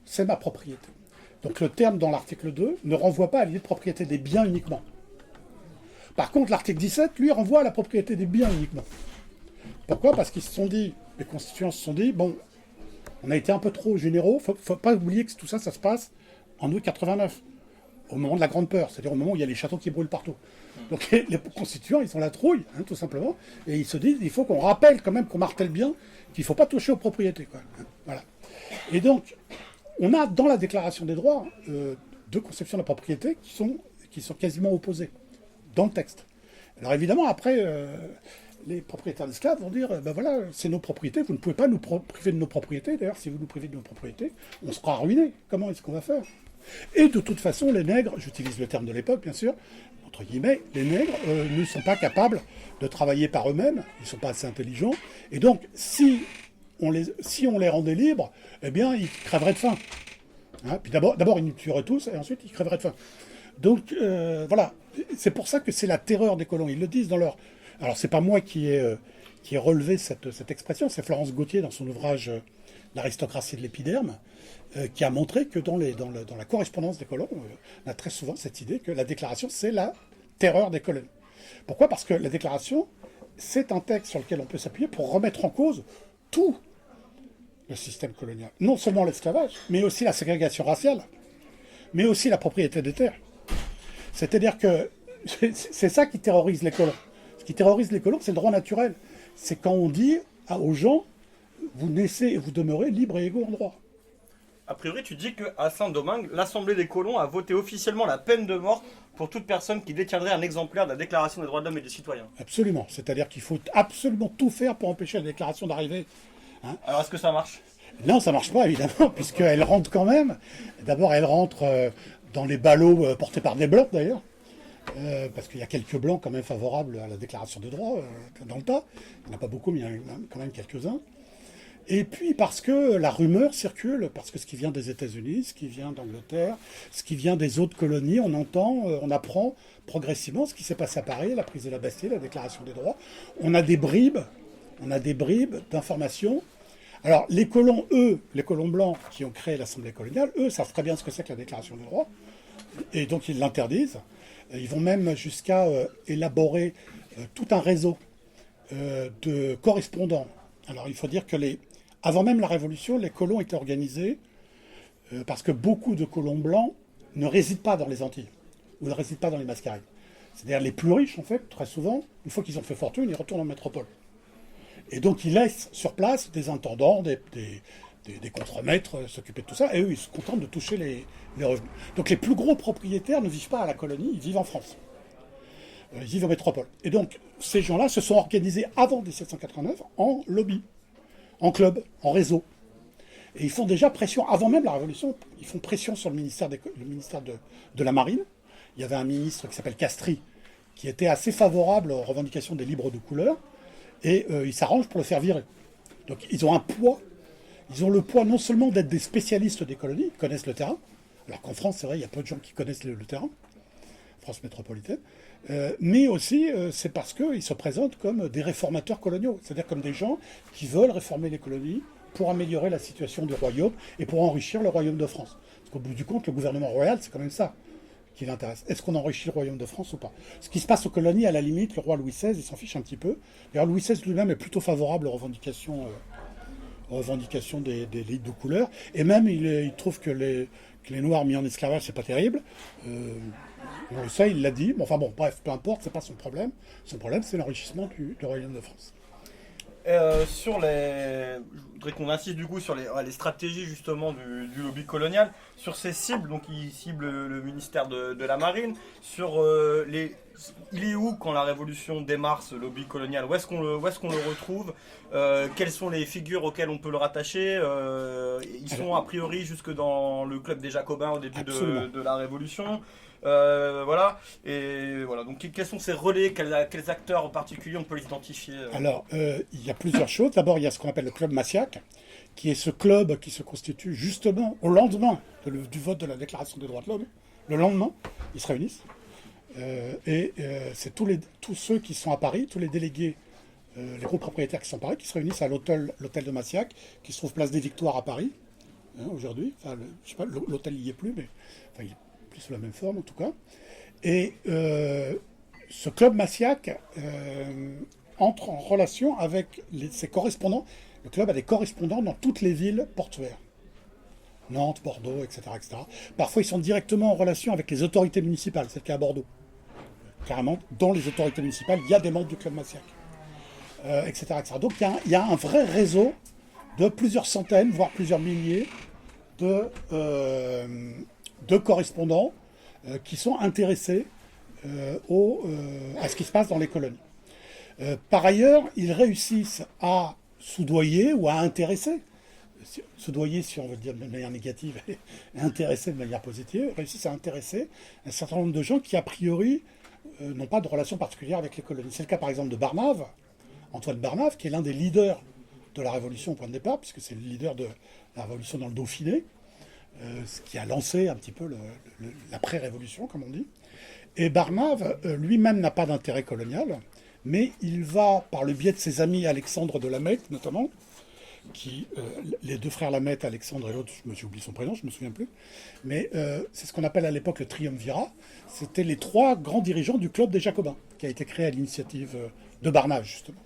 c'est ma propriété. Donc le terme dans l'article 2 ne renvoie pas à l'idée de propriété des biens uniquement. Par contre, l'article 17, lui, renvoie à la propriété des biens uniquement. Pourquoi ? Parce qu'ils se sont dit, les constituants se sont dit, bon, on a été un peu trop généraux, faut pas oublier que tout ça, ça se passe en août 89, au moment de la Grande Peur, c'est-à-dire au moment où il y a les châteaux qui brûlent partout. Donc les constituants, ils ont la trouille, tout simplement, et ils se disent, il faut qu'on rappelle quand même, qu'on martèle bien, qu'il ne faut pas toucher aux propriétés, quoi. Voilà. Et donc, on a dans la Déclaration des droits deux conceptions de la propriété qui sont quasiment opposées dans le texte. Alors évidemment, après, les propriétaires d'esclaves vont dire, ben voilà, c'est nos propriétés, vous ne pouvez pas nous priver de nos propriétés. D'ailleurs, si vous nous privez de nos propriétés, on sera ruiné. Comment est-ce qu'on va faire ? Et de toute façon, les nègres, j'utilise le terme de l'époque, bien sûr, entre guillemets, les nègres ne sont pas capables de travailler par eux-mêmes, ils ne sont pas assez intelligents, et donc, si on les rendait libres, eh bien, ils crèveraient de faim. Hein, puis d'abord, ils nous tueraient tous, et ensuite, ils crèveraient de faim. Donc, voilà. C'est pour ça que c'est la terreur des colons. Ils le disent dans leur... Alors, c'est pas moi qui ai relevé cette expression, c'est Florence Gauthier dans son ouvrage L'aristocratie de l'épiderme, qui a montré que dans la correspondance des colons, on a très souvent cette idée que la déclaration, c'est la terreur des colons. Pourquoi ? Parce que la déclaration, c'est un texte sur lequel on peut s'appuyer pour remettre en cause tout le système colonial. Non seulement l'esclavage, mais aussi la ségrégation raciale, mais aussi la propriété des terres. C'est-à-dire que c'est ça qui terrorise les colons. Ce qui terrorise les colons, c'est le droit naturel. C'est quand on dit aux gens, vous naissez et vous demeurez libres et égaux en droit. A priori, tu dis qu'à Saint-Domingue, l'Assemblée des colons a voté officiellement la peine de mort pour toute personne qui détiendrait un exemplaire de la Déclaration des droits de l'homme et des citoyens. Absolument. C'est-à-dire qu'il faut absolument tout faire pour empêcher la déclaration d'arriver. Hein. Alors, est-ce que ça marche ? Non, ça marche pas, évidemment, puisqu'elle rentre quand même. D'abord, elle rentre dans les ballots portés par des blancs, d'ailleurs. Parce qu'il y a quelques blancs quand même favorables à la déclaration des droits dans le tas. Il n'y en a pas beaucoup, mais il y en a quand même quelques-uns. Et puis parce que la rumeur circule, parce que ce qui vient des États-Unis, ce qui vient d'Angleterre, ce qui vient des autres colonies, on apprend progressivement ce qui s'est passé à Paris, la prise de la Bastille, la déclaration des droits. On a des bribes d'informations. Alors les colons, les colons blancs qui ont créé l'Assemblée coloniale, eux savent très bien ce que c'est que la déclaration des droits, et donc ils l'interdisent. Ils vont même jusqu'à élaborer tout un réseau de correspondants. Alors il faut dire que avant même la Révolution, les colons étaient organisés parce que beaucoup de colons blancs ne résident pas dans les Antilles ou ne résident pas dans les Mascareignes. C'est-à-dire les plus riches, en fait, très souvent, une fois qu'ils ont fait fortune, ils retournent en métropole. Et donc ils laissent sur place des intendants, des contremaîtres s'occuper de tout ça, et eux, ils se contentent de toucher les revenus. Donc les plus gros propriétaires ne vivent pas à la colonie, ils vivent en France. Ils vivent en métropole. Et donc ces gens-là se sont organisés avant 1789 en lobby, en club, en réseau. Et ils font déjà pression, avant même la Révolution, ils font pression sur le ministère de la Marine. Il y avait un ministre qui s'appelle Castries, qui était assez favorable aux revendications des libres de couleur, et ils s'arrangent pour le faire virer. Donc ils ont un poids. Ils ont le poids non seulement d'être des spécialistes des colonies, ils connaissent le terrain, alors qu'en France, c'est vrai, il y a peu de gens qui connaissent le terrain. France métropolitaine, mais aussi c'est parce qu'ils se présentent comme des réformateurs coloniaux, c'est-à-dire comme des gens qui veulent réformer les colonies pour améliorer la situation du royaume et pour enrichir le royaume de France. Parce qu'au bout du compte, le gouvernement royal, c'est quand même ça qui l'intéresse. Est-ce qu'on enrichit le royaume de France ou pas? Ce qui se passe aux colonies, à la limite, le roi Louis XVI, il s'en fiche un petit peu. D'ailleurs, Louis XVI lui-même est plutôt favorable aux revendications des élites de couleur. Et même, il trouve que les Noirs mis en esclavage, c'est pas terrible. On le sait, il l'a dit. Bon, enfin bon, bref, peu importe, c'est pas son problème. Son problème, c'est l'enrichissement du royaume de France. Je voudrais qu'on insiste du coup sur les stratégies justement du lobby colonial, sur ces cibles, donc il cible le ministère de la Marine, sur il est où quand la révolution démarre ce lobby colonial, où est-ce qu'on le retrouve, quelles sont les figures auxquelles on peut le rattacher, ils sont a priori jusque dans le club des Jacobins au début de la Révolution. Voilà. Et voilà. Donc, quels sont ces relais, quels acteurs en particulier on peut les identifier Alors, il y a plusieurs choses. D'abord, il y a ce qu'on appelle le club Massiac, qui est ce club qui se constitue justement au lendemain du vote de la Déclaration des droits de l'homme. Le lendemain, ils se réunissent. C'est tous ceux qui sont à Paris, tous les délégués, les gros propriétaires qui sont à Paris, qui se réunissent à l'hôtel de Massiac, qui se trouve place des Victoires à Paris, aujourd'hui. Enfin, je sais pas, l'hôtel n'y est plus, mais enfin, il est plus sous la même forme en tout cas. Et ce club Massiac entre en relation avec ses correspondants. Le club a des correspondants dans toutes les villes portuaires. Nantes, Bordeaux, etc., etc. Parfois, ils sont directement en relation avec les autorités municipales. C'est le cas à Bordeaux. Carrément, dans les autorités municipales, il y a des membres du club Massiac, etc., etc. Donc, il y a un vrai réseau de plusieurs centaines, voire plusieurs milliers de correspondants qui sont intéressés à ce qui se passe dans les colonies. Par ailleurs, ils réussissent à soudoyer ou à intéresser, soudoyer si on veut dire de manière négative et intéresser de manière positive, réussissent à intéresser un certain nombre de gens qui a priori n'ont pas de relation particulière avec les colonies. C'est le cas par exemple de Barnave, Antoine Barnave, qui est l'un des leaders de la Révolution au point de départ, puisque c'est le leader de la Révolution dans le Dauphiné, ce qui a lancé un petit peu l'après-révolution, comme on dit. Et Barnave, lui-même, n'a pas d'intérêt colonial, mais il va, par le biais de ses amis Alexandre de Lameth, notamment, les deux frères Lameth, Alexandre et l'autre, j'ai oublié son prénom, je ne me souviens plus, mais c'est ce qu'on appelle à l'époque le triumvirat. C'était les trois grands dirigeants du club des Jacobins, qui a été créé à l'initiative de Barnave, justement.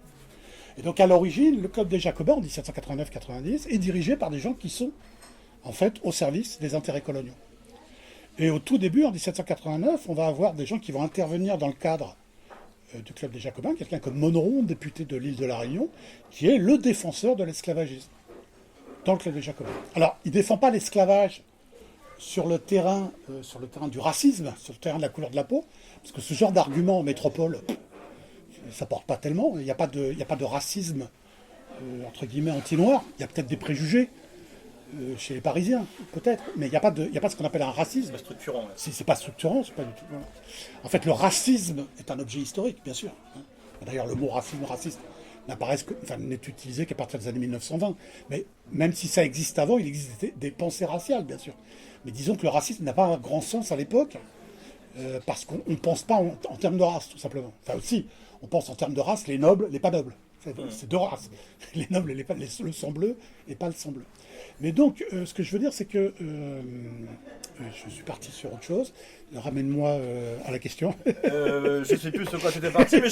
Et donc, à l'origine, le club des Jacobins, en 1789-90, est dirigé par des gens qui sont, en fait, au service des intérêts coloniaux. Et au tout début, en 1789, on va avoir des gens qui vont intervenir dans le cadre du club des Jacobins, quelqu'un comme Monneron, député de l'île de la Réunion, qui est le défenseur de l'esclavagisme dans le club des Jacobins. Alors, il ne défend pas l'esclavage sur le terrain du racisme, sur le terrain de la couleur de la peau, parce que ce genre d'argument en métropole, ça porte pas tellement. Il n'y a pas de racisme, entre guillemets, anti-noir. Il y a peut-être des préjugés chez les Parisiens, peut-être, mais il n'y a pas ce qu'on appelle un racisme. C'est pas structurant. Ouais. C'est pas structurant, c'est pas du tout. Voilà. En fait, le racisme est un objet historique, bien sûr. D'ailleurs, le mot raciste n'est utilisé qu'à partir des années 1920. Mais même si ça existe avant, il existe des pensées raciales, bien sûr. Mais disons que le racisme n'a pas un grand sens à l'époque, parce qu'on ne pense pas en termes de race, tout simplement. Enfin aussi, on pense en termes de race, les nobles, les pas nobles. C'est deux races. Les nobles, le sang bleu et pas le sang bleu. Mais donc, ce que je veux dire, c'est que je suis parti sur autre chose. Ramène-moi à la question. Je sais plus sur quoi j'étais parti, mais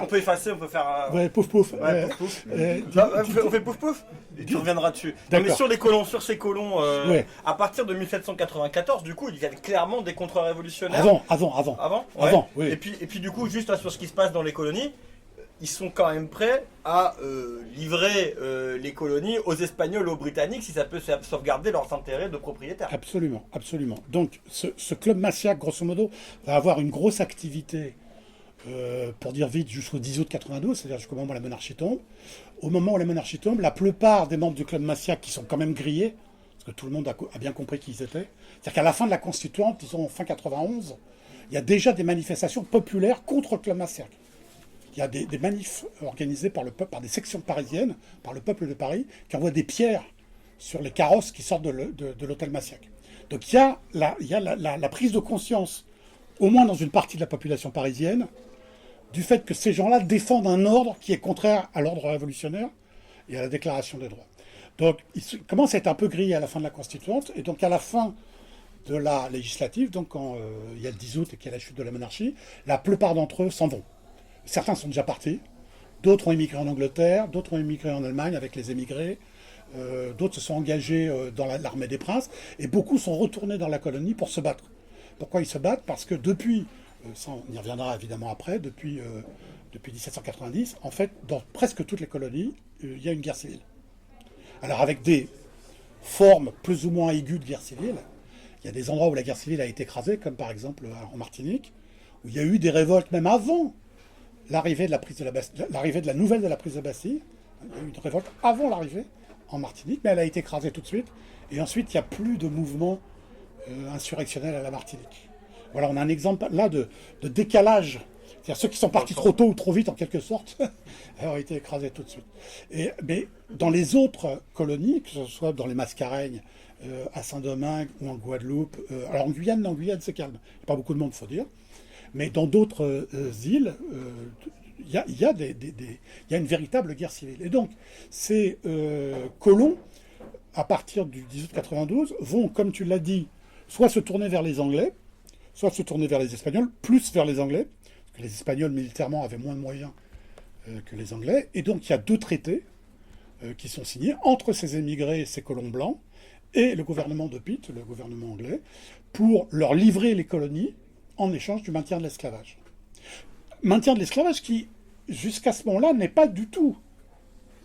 on peut effacer, on peut faire. Ouais, pouf pouf. Ouais, pouf pouf. On fait pouf pouf. Et tu reviendras dessus. Non, mais sur ces colons, ouais. À partir de 1794, du coup, ils viennent clairement des contre-révolutionnaires. Avant. Ouais. Avant, oui. Et puis du coup, juste là, sur ce qui se passe dans les colonies. Ils sont quand même prêts à livrer les colonies aux Espagnols, aux Britanniques, si ça peut sauvegarder leurs intérêts de propriétaires. Absolument, absolument. Donc, ce club Massiac, grosso modo, va avoir une grosse activité, pour dire vite, jusqu'au 10 août 92, c'est-à-dire jusqu'au moment où la monarchie tombe. Au moment où la monarchie tombe, la plupart des membres du club Massiac, qui sont quand même grillés, parce que tout le monde a bien compris qui ils étaient, c'est-à-dire qu'à la fin de la Constituante, disons fin 91, il y a déjà des manifestations populaires contre le club Massiac. Il y a des manifs organisés par des sections parisiennes, par le peuple de Paris, qui envoient des pierres sur les carrosses qui sortent de l'hôtel Massiac. Donc il y a la prise de conscience au moins dans une partie de la population parisienne, du fait que ces gens-là défendent un ordre qui est contraire à l'ordre révolutionnaire et à la Déclaration des droits. Donc, ils commencent à être un peu grillés à la fin de la Constituante, et donc à la fin de la législative, donc quand il y a le 10 août et qu'il y a la chute de la monarchie, la plupart d'entre eux s'en vont. Certains sont déjà partis, d'autres ont émigré en Angleterre, d'autres ont émigré en Allemagne avec les émigrés, d'autres se sont engagés dans l'armée des princes, et beaucoup sont retournés dans la colonie pour se battre. Pourquoi ils se battent? Parce que depuis, ça on y reviendra évidemment après, depuis 1790, en fait, dans presque toutes les colonies, il y a une guerre civile. Alors avec des formes plus ou moins aiguës de guerre civile, il y a des endroits où la guerre civile a été écrasée, comme par exemple en Martinique, où il y a eu des révoltes même avant l'arrivée de la nouvelle de la prise de Bastille. Il y a eu une révolte avant l'arrivée en Martinique, mais elle a été écrasée tout de suite. Et ensuite, il n'y a plus de mouvement insurrectionnel à la Martinique. Voilà, on a un exemple là de décalage. C'est-à-dire ceux qui sont partis trop tôt ou trop vite, en quelque sorte, ont été écrasés tout de suite. Mais dans les autres colonies, que ce soit dans les Mascareignes, à Saint-Domingue ou en Guadeloupe, alors en Guyane c'est calme. Il n'y a pas beaucoup de monde, il faut dire. Mais dans d'autres îles, il y a une véritable guerre civile. Et donc, ces colons, à partir du 1892, vont, comme tu l'as dit, soit se tourner vers les Anglais, soit se tourner vers les Espagnols, plus vers les Anglais, parce que les Espagnols, militairement, avaient moins de moyens que les Anglais. Et donc, il y a 2 traités qui sont signés entre ces émigrés, ces colons blancs, et le gouvernement de Pitt, le gouvernement anglais, pour leur livrer les colonies en échange du maintien de l'esclavage. Maintien de l'esclavage qui, jusqu'à ce moment-là, n'est pas du tout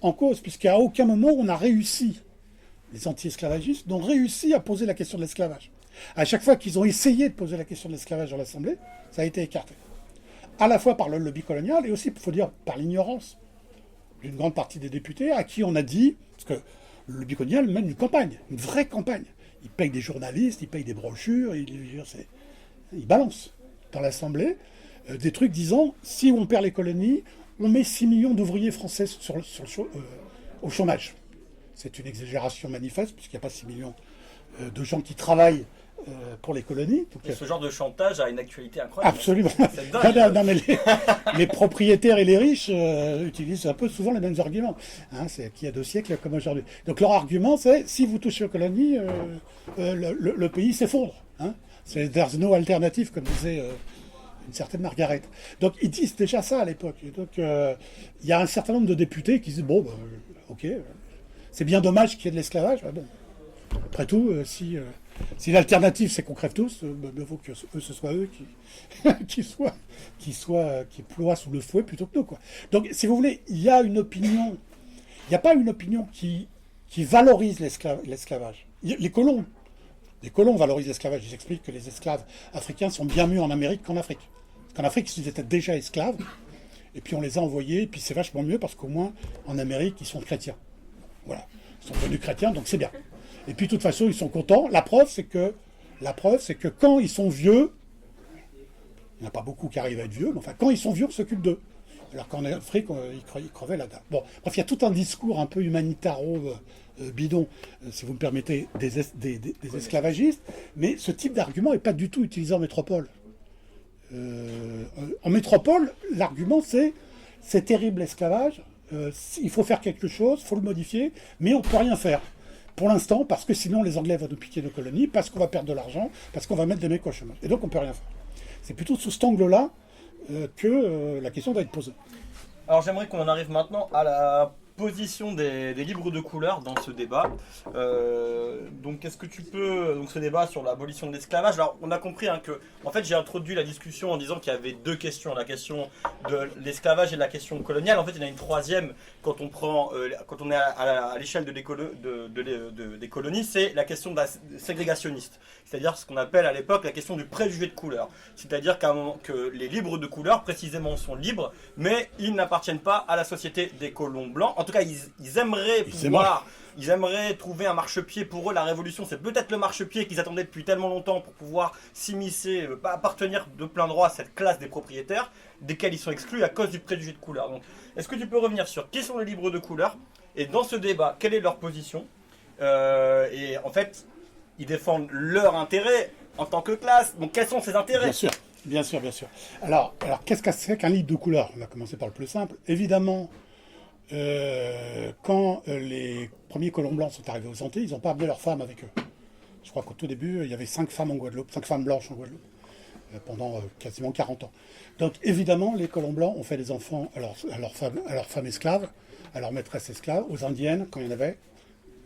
en cause, puisqu'à aucun moment on a réussi, les anti-esclavagistes n'ont réussi à poser la question de l'esclavage. À chaque fois qu'ils ont essayé de poser la question de l'esclavage dans l'Assemblée, ça a été écarté. À la fois par le lobby colonial et aussi, il faut dire, par l'ignorance d'une grande partie des députés à qui on a dit, parce que le lobby colonial mène une campagne, une vraie campagne. Il paye des journalistes, il paye des brochures, il balance dans l'Assemblée des trucs disant si on perd les colonies, on met 6 millions d'ouvriers français au chômage. C'est une exagération manifeste, puisqu'il n'y a pas 6 millions de gens qui travaillent pour les colonies. Donc, ce genre de chantage a une actualité incroyable. Absolument. C'est dingue. Non, mais les propriétaires et les riches utilisent un peu souvent les mêmes arguments. Hein, c'est qu'il y a 2 siècles comme aujourd'hui. Donc leur argument, c'est si vous touchez aux colonies, le pays s'effondre. Hein. C'est there's no alternative, comme disait une certaine Margaret. Donc ils disent déjà ça à l'époque. Et donc il y a un certain nombre de députés qui disent bon, ok, c'est bien dommage qu'il y ait de l'esclavage. Bon, après tout, si l'alternative c'est qu'on crève tous, il faut que ce soit eux qui ploient sous le fouet plutôt que nous, quoi. Donc si vous voulez, il y a une opinion, il n'y a pas une opinion qui valorise l'esclavage. Les colons valorisent l'esclavage. Ils expliquent que les esclaves africains sont bien mieux en Amérique qu'en Afrique. Parce qu'en Afrique, ils étaient déjà esclaves, et puis on les a envoyés, et puis c'est vachement mieux parce qu'au moins, en Amérique, ils sont chrétiens. Voilà. Ils sont devenus chrétiens, donc c'est bien. Et puis, de toute façon, ils sont contents. La preuve, c'est que quand ils sont vieux, il n'y en a pas beaucoup qui arrivent à être vieux, mais enfin, quand ils sont vieux, on s'occupe d'eux. Alors qu'en Afrique, ils crevaient là-dedans. Bon, bref, il y a tout un discours un peu humanitaro bidon, si vous me permettez, des esclavagistes, mais ce type d'argument n'est pas du tout utilisé en métropole. En métropole, l'argument c'est terrible l'esclavage, il faut faire quelque chose, il faut le modifier, mais on ne peut rien faire. Pour l'instant, parce que sinon les Anglais vont nous piquer nos colonies, parce qu'on va perdre de l'argent, parce qu'on va mettre des mecs au chômage. Et donc on ne peut rien faire. C'est plutôt sous cet angle-là que la question va être posée. Alors j'aimerais qu'on en arrive maintenant à la position des libres de couleur dans ce débat. Donc est-ce que tu peux, donc ce débat sur l'abolition de l'esclavage, alors on a compris que, en fait j'ai introduit la discussion en disant qu'il y avait 2 questions, la question de l'esclavage et la question coloniale. En fait il y en a une troisième quand on prend, quand on est à l'échelle des colonies, c'est la question de la ségrégationniste. C'est-à-dire ce qu'on appelle à l'époque la question du préjugé de couleur. C'est-à-dire que les libres de couleur précisément sont libres, mais ils n'appartiennent pas à la société des colons blancs. En tout cas, ils aimeraient trouver un marchepied. Pour eux, la révolution, c'est peut-être le marchepied qu'ils attendaient depuis tellement longtemps pour pouvoir s'immiscer, appartenir de plein droit à cette classe des propriétaires, desquels ils sont exclus à cause du préjugé de couleur. Donc, est-ce que tu peux revenir sur qui sont les libres de couleur, et dans ce débat, quelle est leur position, et en fait, ils défendent leur intérêt en tant que classe. Donc, quels sont ces intérêts ? Bien sûr. Bien sûr, bien sûr. Alors qu'est-ce que c'est qu'un livre de couleur? On va commencer par le plus simple. Évidemment, quand les premiers colons blancs sont arrivés aux Antilles, ils n'ont pas amené leurs femmes avec eux. Je crois qu'au tout début, il y avait 5 femmes en Guadeloupe, 5 femmes blanches en Guadeloupe, pendant quasiment 40 ans. Donc évidemment, les colons blancs ont fait des enfants à leurs femmes esclaves, à leurs maîtresses esclaves, aux indiennes, quand il y en avait.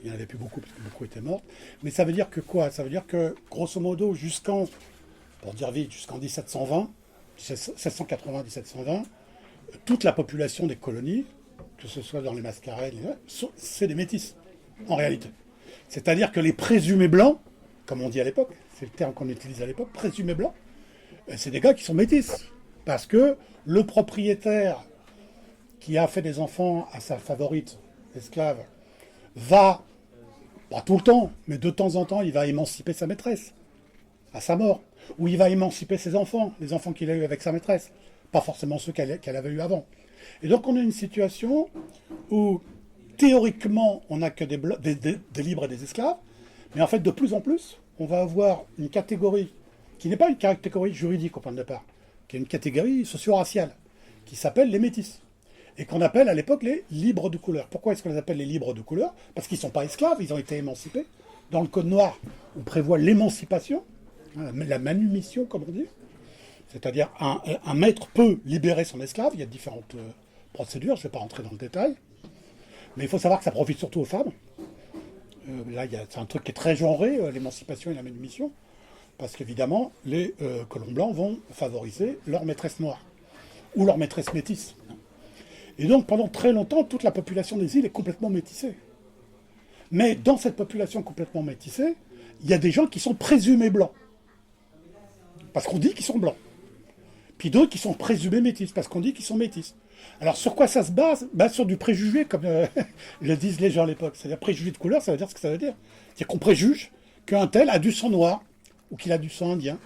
Il n'y en avait plus beaucoup, parce que beaucoup étaient mortes. Mais ça veut dire que quoi? Ça veut dire que, grosso modo, pour dire vite, jusqu'en 1720, 1780-1720, toute la population des colonies, que ce soit dans les mascarades, c'est des métis, en réalité. C'est-à-dire que les présumés blancs, comme on dit à l'époque, c'est le terme qu'on utilise à l'époque, présumés blancs, c'est des gars qui sont métis. Parce que le propriétaire qui a fait des enfants à sa favorite esclave va, pas tout le temps, mais de temps en temps, il va émanciper sa maîtresse, à sa mort. Ou il va émanciper ses enfants, les enfants qu'il a eus avec sa maîtresse. Pas forcément ceux qu'elle avait eus avant. Et donc on a une situation où, théoriquement, on n'a que des libres et des esclaves, mais en fait, de plus en plus, on va avoir une catégorie qui n'est pas une catégorie juridique au point de départ, qui est une catégorie socio-raciale, qui s'appelle les métis, et qu'on appelle à l'époque les libres de couleur. Pourquoi est-ce qu'on les appelle les libres de couleur? Parce qu'ils ne sont pas esclaves, ils ont été émancipés. Dans le Code noir, on prévoit l'émancipation, la manumission, comme on dit. C'est-à-dire un maître peut libérer son esclave, il y a différentes procédures, je ne vais pas rentrer dans le détail. Mais il faut savoir que ça profite surtout aux femmes. Là, c'est un truc qui est très genré, l'émancipation et la manumission. Parce qu'évidemment, les colons blancs vont favoriser leur maîtresse noire ou leur maîtresse métisse. Et donc, pendant très longtemps, toute la population des îles est complètement métissée. Mais dans cette population complètement métissée, il y a des gens qui sont présumés blancs. Parce qu'on dit qu'ils sont blancs. Puis d'autres qui sont présumés métis, parce qu'on dit qu'ils sont métis. Alors sur quoi ça se base? Sur du préjugé, comme le disent les gens à l'époque. C'est-à-dire préjugé de couleur, ça veut dire ce que ça veut dire. C'est-à-dire qu'on préjuge qu'un tel a du sang noir, ou qu'il a du sang indien.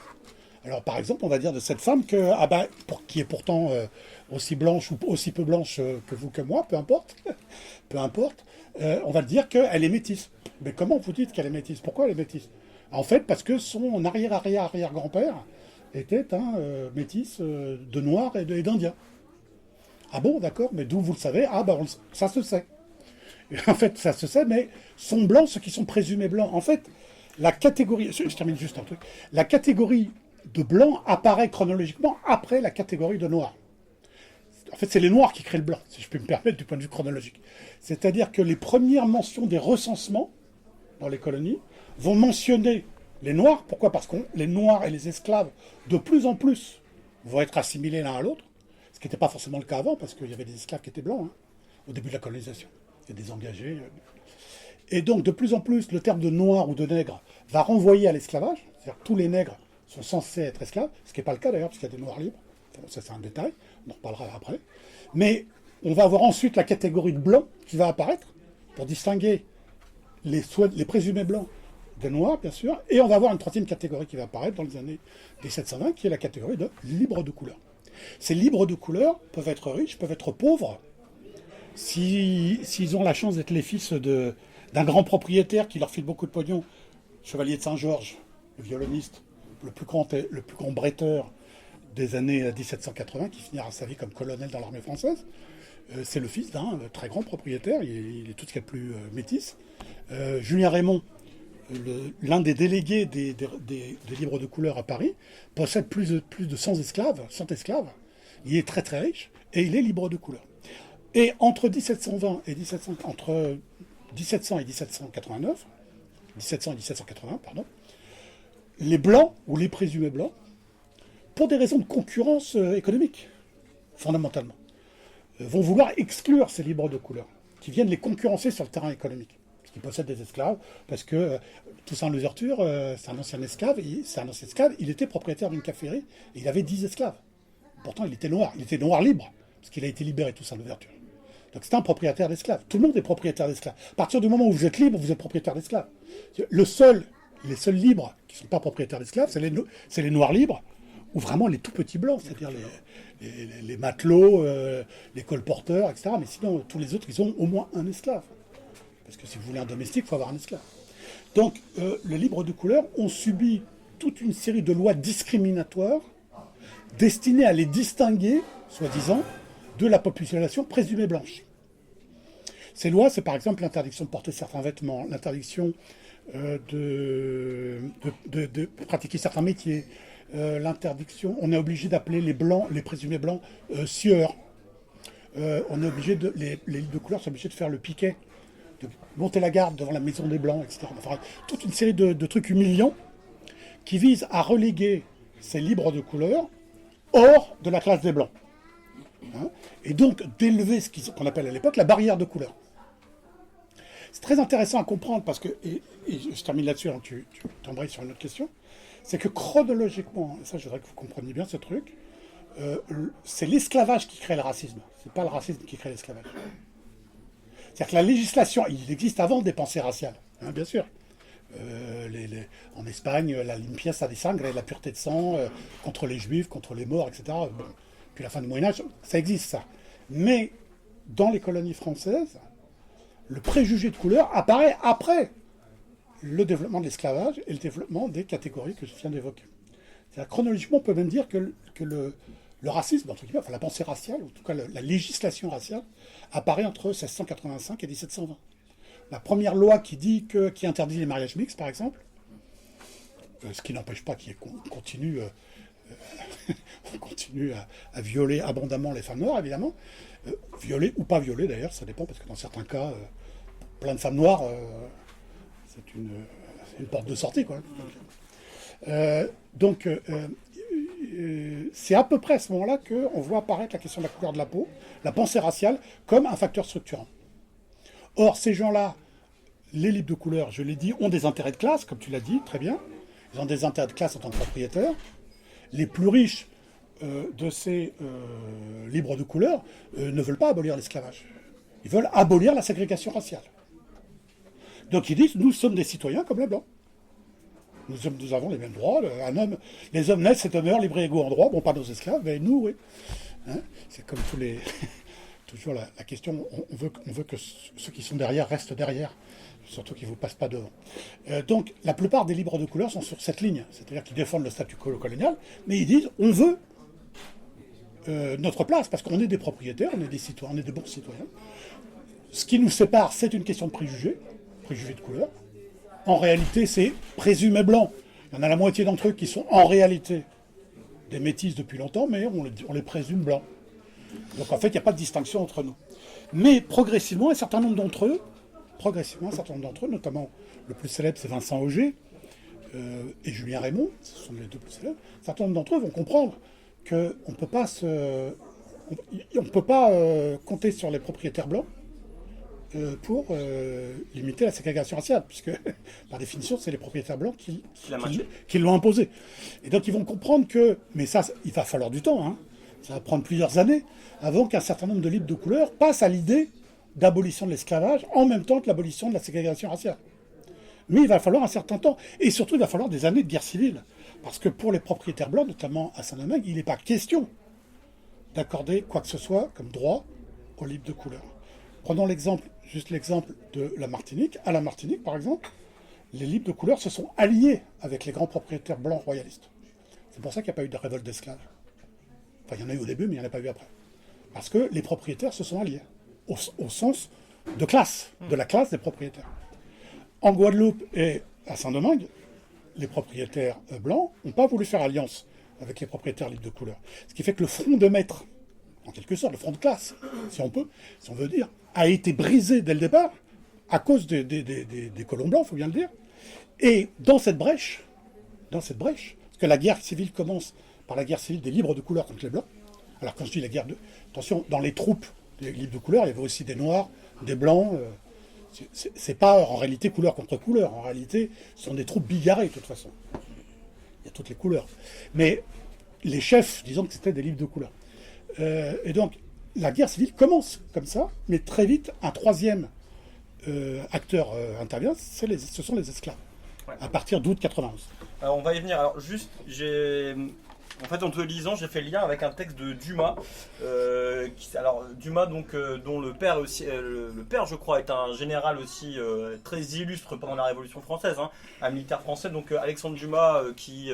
Alors par exemple, on va dire de cette femme qui est pourtant aussi blanche ou aussi peu blanche que vous, que moi, peu importe, peu importe, on va dire qu'elle est métisse. Mais comment vous dites qu'elle est métisse? Pourquoi elle est métisse? En fait, parce que son arrière-arrière-arrière-grand-père était un métis de noir et d'indien. Ah bon, d'accord, mais d'où vous le savez? Ça se sait. Et en fait, ça se sait, mais sont blancs ceux qui sont présumés blancs. En fait, la catégorie, je termine juste un truc, la catégorie de blanc apparaît chronologiquement après la catégorie de noir. En fait, c'est les noirs qui créent le blanc, si je peux me permettre du point de vue chronologique. C'est-à-dire que les premières mentions des recensements dans les colonies vont mentionner les noirs. Pourquoi? Parce que les noirs et les esclaves, de plus en plus, vont être assimilés l'un à l'autre, ce qui n'était pas forcément le cas avant, parce qu'il y avait des esclaves qui étaient blancs, au début de la colonisation. Il y a des engagés. Et donc, de plus en plus, le terme de noir ou de nègre va renvoyer à l'esclavage. C'est-à-dire que tous les nègres sont censés être esclaves, ce qui n'est pas le cas d'ailleurs, puisqu'il y a des noirs libres. Enfin, ça, c'est un détail, on en reparlera après. Mais on va avoir ensuite la catégorie de blancs qui va apparaître pour distinguer les présumés blancs des noirs, bien sûr. Et on va avoir une troisième catégorie qui va apparaître dans les années 1720, qui est la catégorie de libres de couleur. Ces libres de couleur peuvent être riches, peuvent être pauvres, s'ils ont la chance d'être les fils d'un grand propriétaire qui leur file beaucoup de pognon, Chevalier de Saint-Georges, le violoniste, le plus grand bretteur des années 1780, qui finira sa vie comme colonel dans l'armée française. C'est le fils d'un très grand propriétaire, il est tout ce qu'il y a de plus métis. Julien Raymond, l'un des délégués des libres de couleur à Paris, possède plus de 100 esclaves, il est très très riche, et il est libre de couleur. Et entre 1720 et 1700 et 1789, 1700 et 1780, pardon, les blancs, ou les présumés blancs, pour des raisons de concurrence économique, fondamentalement, vont vouloir exclure ces libres de couleur, qui viennent les concurrencer sur le terrain économique, parce qu'ils possèdent des esclaves, parce que Toussaint Louverture, c'est un ancien esclave, il était propriétaire d'une caféterie, et il avait 10 esclaves. Pourtant, il était noir libre, parce qu'il a été libéré, Toussaint Louverture. Donc c'est un propriétaire d'esclaves. Tout le monde est propriétaire d'esclaves. À partir du moment où vous êtes libre, vous êtes propriétaire d'esclaves. Les seuls libres qui ne sont pas propriétaires d'esclaves, c'est les noirs libres, ou vraiment les tout petits blancs, c'est-à-dire les matelots, les colporteurs, etc. Mais sinon, tous les autres, ils ont au moins un esclave. Parce que si vous voulez un domestique, il faut avoir un esclave. Donc, les libres de couleur ont subi toute une série de lois discriminatoires destinées à les distinguer, soi-disant, de la population présumée blanche. Ces lois, c'est par exemple l'interdiction de porter certains vêtements, l'interdiction de pratiquer certains métiers, l'interdiction, on est obligé d'appeler les blancs, les présumés blancs, sieurs. On est obligé les livres de couleur sont obligés de faire le piquet, de monter la garde devant la maison des blancs, etc. Enfin, toute une série de trucs humiliants qui visent à reléguer ces libres de couleur hors de la classe des blancs. Hein, et donc d'élever ce qu'on appelle à l'époque la barrière de couleur. C'est très intéressant à comprendre parce que, et je termine là-dessus, hein, tu t'embrayes sur une autre question, c'est que chronologiquement, et ça je voudrais que vous compreniez bien ce truc, c'est l'esclavage qui crée le racisme, c'est pas le racisme qui crée l'esclavage. C'est-à-dire que la législation, il existe avant des pensées raciales, hein, bien sûr. En Espagne, la limpieza de sangre, la pureté de sang, contre les juifs, contre les morts, etc. Bon, puis la fin du Moyen-Âge, ça existe ça. Mais dans les colonies françaises, le préjugé de couleur apparaît après le développement de l'esclavage et le développement des catégories que je viens d'évoquer. C'est-à-dire, chronologiquement, on peut même dire que le racisme, entre guillemets, enfin la pensée raciale, ou en tout cas la législation raciale, apparaît entre 1685 et 1720. La première loi qui interdit les mariages mixtes, par exemple, ce qui n'empêche pas qu'on continue, on continue à violer abondamment les femmes noires, évidemment. Violer ou pas violer, d'ailleurs, ça dépend, parce que dans certains cas, plein de femmes noires, c'est une porte de sortie, quoi. Donc, c'est à peu près à ce moment-là qu'on voit apparaître la question de la couleur de la peau, la pensée raciale, comme un facteur structurant. Or, ces gens-là, les libres de couleur, je l'ai dit, ont des intérêts de classe, comme tu l'as dit, très bien. Ils ont des intérêts de classe en tant que propriétaires. Les plus riches de ces libres de couleur ne veulent pas abolir l'esclavage. Ils veulent abolir la ségrégation raciale. Donc ils disent, nous sommes des citoyens comme les Blancs. Nous avons les mêmes droits. Les hommes naissent et demeurent libres et égaux en droit. Bon, pas nos esclaves, mais nous, oui. Hein, c'est comme tous les... Toujours la question, on veut que ceux qui sont derrière restent derrière, surtout qu'ils ne vous passent pas devant. Donc, la plupart des libres de couleur sont sur cette ligne, c'est-à-dire qu'ils défendent le statut colonial, mais ils disent, on veut notre place, parce qu'on est des propriétaires, on est des citoyens, on est des bons citoyens. Ce qui nous sépare, c'est une question de préjugés de couleur. En réalité, c'est présumé blanc. Il y en a la moitié d'entre eux qui sont en réalité des métis depuis longtemps, mais on les présume blancs. Donc en fait, il n'y a pas de distinction entre nous. Mais progressivement, un certain nombre d'entre eux, notamment le plus célèbre, c'est Vincent Auger et Julien Raymond, ce sont les deux plus célèbres, un certain nombre d'entre eux vont comprendre qu'on ne peut pas compter sur les propriétaires blancs pour limiter la ségrégation raciale, puisque par définition, c'est les propriétaires blancs qui l'ont imposé. Et donc ils vont comprendre que, mais ça, il va falloir du temps, hein. Ça va prendre plusieurs années avant qu'un certain nombre de libres de couleur passent à l'idée d'abolition de l'esclavage en même temps que l'abolition de la ségrégation raciale. Mais il va falloir un certain temps. Et surtout, il va falloir des années de guerre civile. Parce que pour les propriétaires blancs, notamment à Saint-Domingue, il n'est pas question d'accorder quoi que ce soit comme droit aux libres de couleur. Prenons l'exemple de la Martinique. À la Martinique, par exemple, les libres de couleur se sont alliés avec les grands propriétaires blancs royalistes. C'est pour ça qu'il n'y a pas eu de révolte d'esclaves. Enfin, il y en a eu au début, mais il n'y en a pas eu après. Parce que les propriétaires se sont alliés, au sens de classe, de la classe des propriétaires. En Guadeloupe et à Saint-Domingue, les propriétaires blancs n'ont pas voulu faire alliance avec les propriétaires libres de couleur. Ce qui fait que le front de maître, en quelque sorte, le front de classe, si on veut dire, a été brisé dès le départ, à cause des colons blancs, il faut bien le dire. Et dans cette brèche, parce que la guerre civile commence par la guerre civile des libres de couleur contre les blancs. Alors quand je dis la guerre attention, dans les troupes des libres de couleur, il y avait aussi des noirs, des blancs. C'est pas en réalité couleur contre couleur. En réalité, ce sont des troupes bigarrées de toute façon. Il y a toutes les couleurs. Mais les chefs, disons que c'était des libres de couleur. Et donc, la guerre civile commence comme ça, mais très vite, un troisième acteur intervient, ce sont les esclaves. Ouais. À partir d'août 91. Alors on va y venir. Alors juste, En fait, en te lisant, j'ai fait le lien avec un texte de Dumas. Alors, Dumas, donc, dont le père aussi, le père, je crois, est un général aussi très illustre pendant la Révolution française, hein, un militaire français. Donc, Alexandre Dumas, qui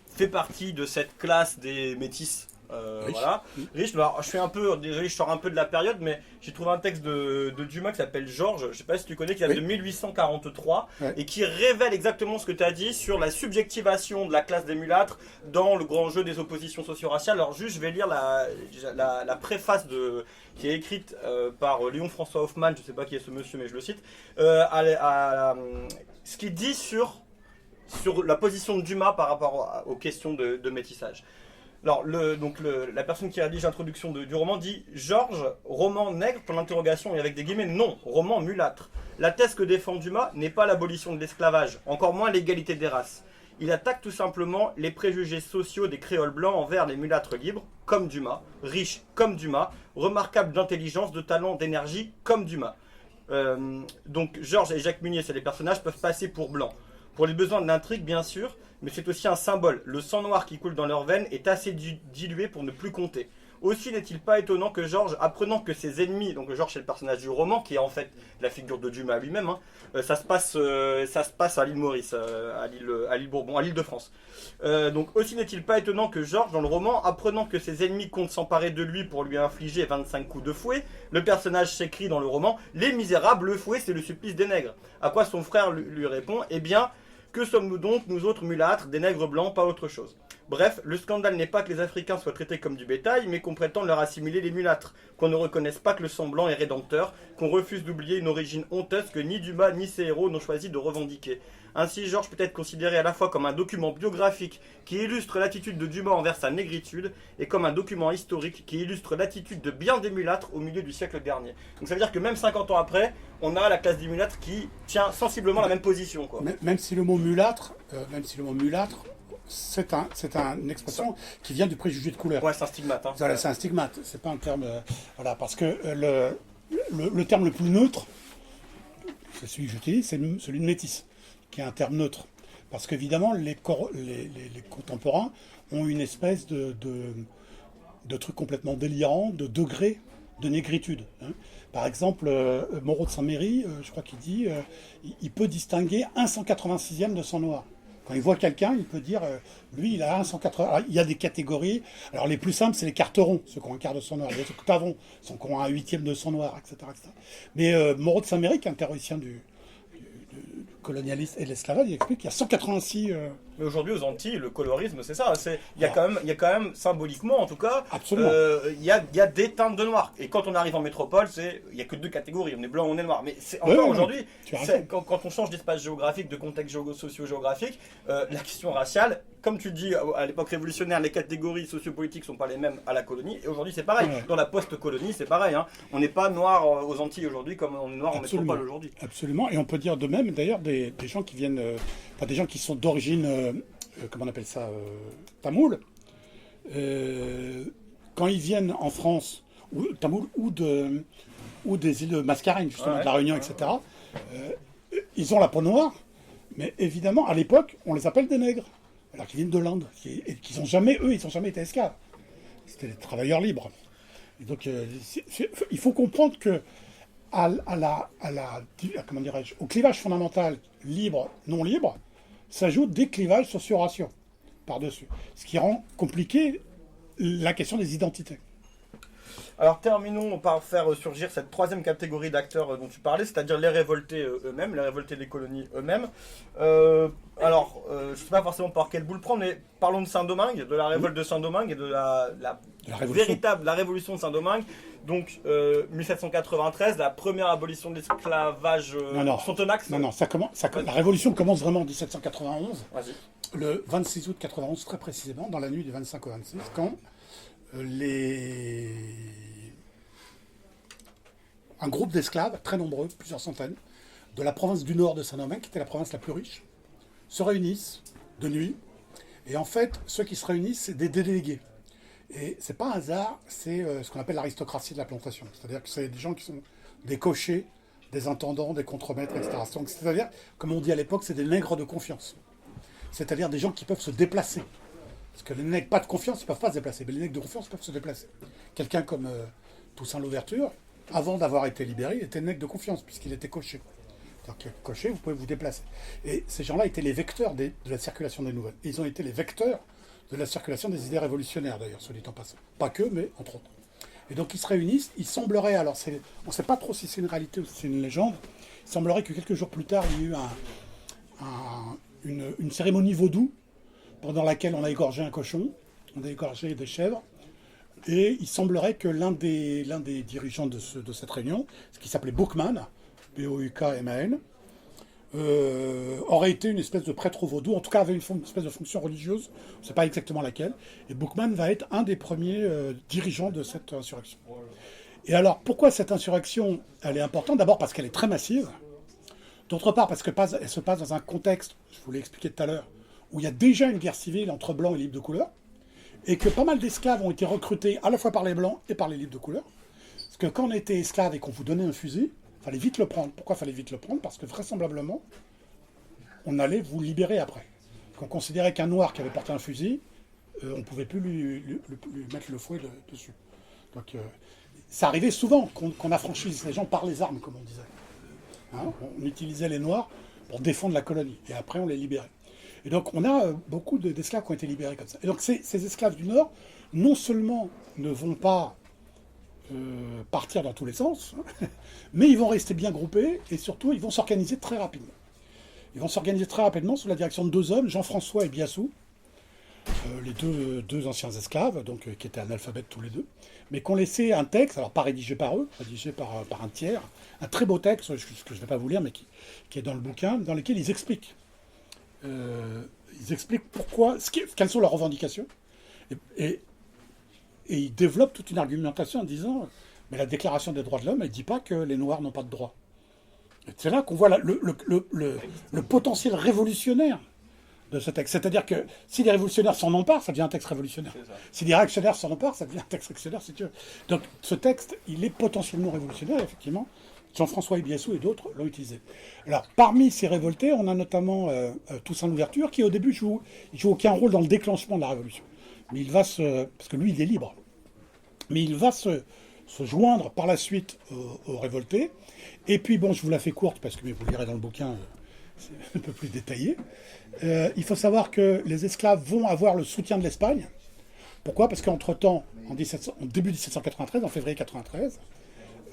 fait partie de cette classe des métis. Voilà, riche. Alors, je fais un peu, désolé, je sors un peu de la période, mais j'ai trouvé un texte de Dumas qui s'appelle Georges, je sais pas si tu connais, qui date de 1843 et qui révèle exactement ce que tu as dit sur la subjectivation de la classe des mulâtres dans le grand jeu des oppositions socio-raciales. Alors juste, je vais lire la préface qui est écrite par Léon François Hoffmann, je sais pas qui est ce monsieur, mais je le cite, ce qu'il dit sur la position de Dumas par rapport aux questions de métissage. Alors, la personne qui rédige l'introduction du roman dit « Georges, roman nègre ?» pour l'interrogation et avec des guillemets, non, roman mulâtre. La thèse que défend Dumas n'est pas l'abolition de l'esclavage, encore moins l'égalité des races. Il attaque tout simplement les préjugés sociaux des créoles blancs envers les mulâtres libres, comme Dumas, riches comme Dumas, remarquables d'intelligence, de talent, d'énergie, comme Dumas. Donc, Georges et Jacques Munier, c'est les personnages, peuvent passer pour blancs. Pour les besoins de l'intrigue, bien sûr, mais c'est aussi un symbole. Le sang noir qui coule dans leurs veines est assez dilué pour ne plus compter. Aussi n'est-il pas étonnant que Georges, apprenant que ses ennemis, donc Georges c'est le personnage du roman, qui est en fait la figure de Dumas lui-même, hein, ça se passe à l'île Maurice, à l'île Bourbon, à l'île de France. Donc aussi n'est-il pas étonnant que Georges, dans le roman, apprenant que ses ennemis comptent s'emparer de lui pour lui infliger 25 coups de fouet, le personnage s'écrie dans le roman « Les misérables, le fouet c'est le supplice des nègres ». À quoi son frère lui répond « Eh bien, que sommes-nous donc, nous autres mulâtres, des nègres blancs, pas autre chose ?» Bref, le scandale n'est pas que les Africains soient traités comme du bétail, mais qu'on prétende leur assimiler les mulâtres, qu'on ne reconnaisse pas que le sang blanc est rédempteur, qu'on refuse d'oublier une origine honteuse que ni Dumas ni ses héros n'ont choisi de revendiquer. Ainsi, Georges peut être considéré à la fois comme un document biographique qui illustre l'attitude de Dumas envers sa négritude, et comme un document historique qui illustre l'attitude de bien des mulâtres au milieu du siècle dernier. Donc ça veut dire que même 50 ans après, on a la classe des mulâtres qui tient sensiblement la même position, quoi. Même si le mot mulâtre, c'est une expression qui vient du préjugé de couleur. Ouais, c'est un stigmate. Hein. Voilà, c'est un stigmate, c'est pas un terme... voilà, parce que le terme le plus neutre, c'est celui que j'utilise, c'est celui de métis, qui est un terme neutre. Parce qu'évidemment, les contemporains ont une espèce de truc complètement délirant, de degré de négritude. Hein. Par exemple, Moreau de Saint-Méry, je crois qu'il dit, il peut distinguer un 186e de sang noir. Quand il voit quelqu'un, il peut dire, lui, il a un 180. Alors, il y a des catégories. Alors, les plus simples, c'est les carterons, ceux qui ont un quart de sang noir. Les octavons, ceux qui ont un 8e de sang noir, etc. etc. Mais Moreau de Saint-Méry, qui est un théoricien du colonialisme et de l'esclavage, il explique qu'il y a 186... Mais aujourd'hui, aux Antilles, le colorisme, c'est ça. Il y a quand même, symboliquement, en tout cas, il y a des teintes de noir. Et quand on arrive en métropole, il n'y a que deux catégories. On est blanc, on est noir. Mais encore aujourd'hui, quand on change d'espace géographique, de contexte socio-géographique, la question raciale, comme tu dis, à l'époque révolutionnaire, les catégories sociopolitiques ne sont pas les mêmes à la colonie. Et aujourd'hui, c'est pareil. Ouais. Dans la post-colonie, c'est pareil. Hein. On n'est pas noir aux Antilles aujourd'hui comme on est noir en métropole aujourd'hui. Absolument. Et on peut dire de même, d'ailleurs, des gens qui viennent... des gens qui sont d'origine... comment on appelle ça, tamoul, quand ils viennent en France, tamoul ou des îles de Mascarène, justement, de la Réunion, etc., ils ont la peau noire, mais évidemment, à l'époque, on les appelle des nègres, alors qu'ils viennent de l'Inde, et qu'ils n'ont jamais, eux, ils n'ont jamais été esclaves. C'était des travailleurs libres. Et donc, il faut comprendre que comment dirais-je, au clivage fondamental libre, non libre, s'ajoutent des clivages socio-raciaux par-dessus. Ce qui rend compliqué la question des identités. Alors terminons par faire surgir cette troisième catégorie d'acteurs dont tu parlais, c'est-à-dire les révoltés eux-mêmes, les révoltés des colonies eux-mêmes. Je ne sais pas forcément par quel bout le prendre, mais parlons de Saint-Domingue, de la révolte de Saint-Domingue et de la révolution de Saint-Domingue. Donc 1793, la première abolition de l'esclavage Sontonax. Non, la révolution commence vraiment en 1791. Vas-y. Le 26 août 91, très précisément, dans la nuit du 25 au 26, quand un groupe d'esclaves, très nombreux, plusieurs centaines, de la province du nord de Saint-Domingue, qui était la province la plus riche, se réunissent de nuit. Et en fait, ceux qui se réunissent, c'est des délégués. Et c'est pas un hasard, c'est ce qu'on appelle l'aristocratie de la plantation. C'est-à-dire que c'est des gens qui sont des cochers, des intendants, des contremaîtres, etc. Donc, c'est-à-dire, comme on dit à l'époque, c'est des nègres de confiance. C'est-à-dire des gens qui peuvent se déplacer Parce que les nègres pas de confiance, ils ne peuvent pas se déplacer. Mais les nègres de confiance peuvent se déplacer. Quelqu'un comme Toussaint Louverture, avant d'avoir été libéré, il était nègre de confiance, puisqu'il était cocher. Donc, cocher, vous pouvez vous déplacer. Et ces gens-là étaient les vecteurs de la circulation des nouvelles. Ils ont été les vecteurs de la circulation des idées révolutionnaires, d'ailleurs, soit dit en passant. Pas que, mais entre autres. Et donc, ils se réunissent. Il semblerait, alors, on ne sait pas trop si c'est une réalité ou si c'est une légende, il semblerait que quelques jours plus tard, il y ait eu une cérémonie vaudou pendant laquelle on a égorgé un cochon, on a égorgé des chèvres, et il semblerait que l'un des dirigeants de cette réunion, ce qui s'appelait Boukman, B-O-U-K-M-A-N, aurait été une espèce de prêtre vaudou, en tout cas avait une espèce de fonction religieuse, on ne sait pas exactement laquelle, et Boukman va être un des premiers dirigeants de cette insurrection. Et alors, pourquoi cette insurrection, elle est importante? D'abord parce qu'elle est très massive, d'autre part parce qu'elle se passe dans un contexte, je vous l'ai expliqué tout à l'heure, où il y a déjà une guerre civile entre blancs et libres de couleur, et que pas mal d'esclaves ont été recrutés à la fois par les blancs et par les libres de couleur. Parce que quand on était esclave et qu'on vous donnait un fusil, il fallait vite le prendre. Pourquoi il fallait vite le prendre? Parce que vraisemblablement, on allait vous libérer après. On considérait qu'un noir qui avait porté un fusil, on ne pouvait plus lui mettre le fouet dessus. Donc ça arrivait souvent qu'on affranchisse les gens par les armes, comme on disait. Hein, on utilisait les noirs pour défendre la colonie, et après on les libérait. Et donc on a beaucoup d'esclaves qui ont été libérés comme ça. Et donc ces esclaves du Nord, non seulement ne vont pas partir dans tous les sens, mais ils vont rester bien groupés, et surtout ils vont s'organiser très rapidement. Ils vont s'organiser très rapidement sous la direction de deux hommes, Jean-François et Biassou, les deux anciens esclaves, donc, qui étaient analphabètes tous les deux, mais qui ont laissé un texte, alors pas rédigé par eux, rédigé par un tiers, un très beau texte, que je ne vais pas vous lire, mais qui est dans le bouquin, dans lequel ils expliquent pourquoi, quelles sont leurs revendications, et ils développent toute une argumentation en disant mais la Déclaration des droits de l'homme, elle ne dit pas que les Noirs n'ont pas de droits. Et c'est là qu'on voit le potentiel révolutionnaire de ce texte. C'est-à-dire que si les révolutionnaires s'en emparent, ça devient un texte révolutionnaire. Si les réactionnaires s'en emparent, ça devient un texte réactionnaire, si tu veux. Donc ce texte, il est potentiellement révolutionnaire, effectivement. Jean-François Biassou et d'autres l'ont utilisé. Alors, parmi ces révoltés, on a notamment Toussaint Louverture, qui au début joue aucun rôle dans le déclenchement de la Révolution. Mais il va parce que lui, il est libre. Mais il va se joindre par la suite aux révoltés. Et puis, bon, je vous la fais courte, parce que vous le lirez dans le bouquin, c'est un peu plus détaillé. Il faut savoir que les esclaves vont avoir le soutien de l'Espagne. Pourquoi? Parce qu'entre-temps, en début 1793, en février 93,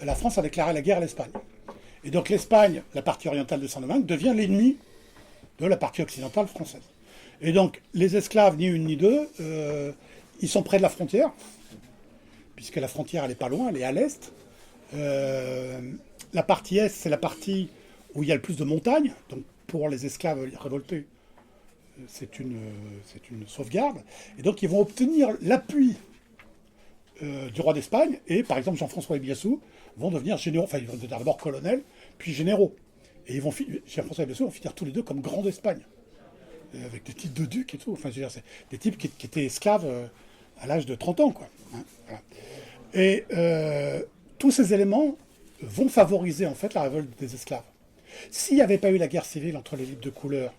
la France a déclaré la guerre à l'Espagne. Et donc l'Espagne, la partie orientale de Saint-Domingue, devient l'ennemi de la partie occidentale française. Et donc les esclaves, ni une ni deux, ils sont près de la frontière, puisque la frontière, elle n'est pas loin, elle est à l'est. La partie est, c'est la partie où il y a le plus de montagnes. Donc pour les esclaves révoltés, c'est une sauvegarde. Et donc ils vont obtenir l'appui du roi d'Espagne, et par exemple Jean-François et Biassou vont devenir généraux, enfin ils vont devenir d'abord colonels, puis généraux. Et Jean-François et Biassou vont finir tous les deux comme grands d'Espagne, avec des titres de duc et tout. Enfin, je veux dire, c'est des types qui étaient esclaves à l'âge de 30 ans, quoi. Hein, voilà. Et tous ces éléments vont favoriser en fait la révolte des esclaves. S'il n'y avait pas eu la guerre civile entre les libres de couleur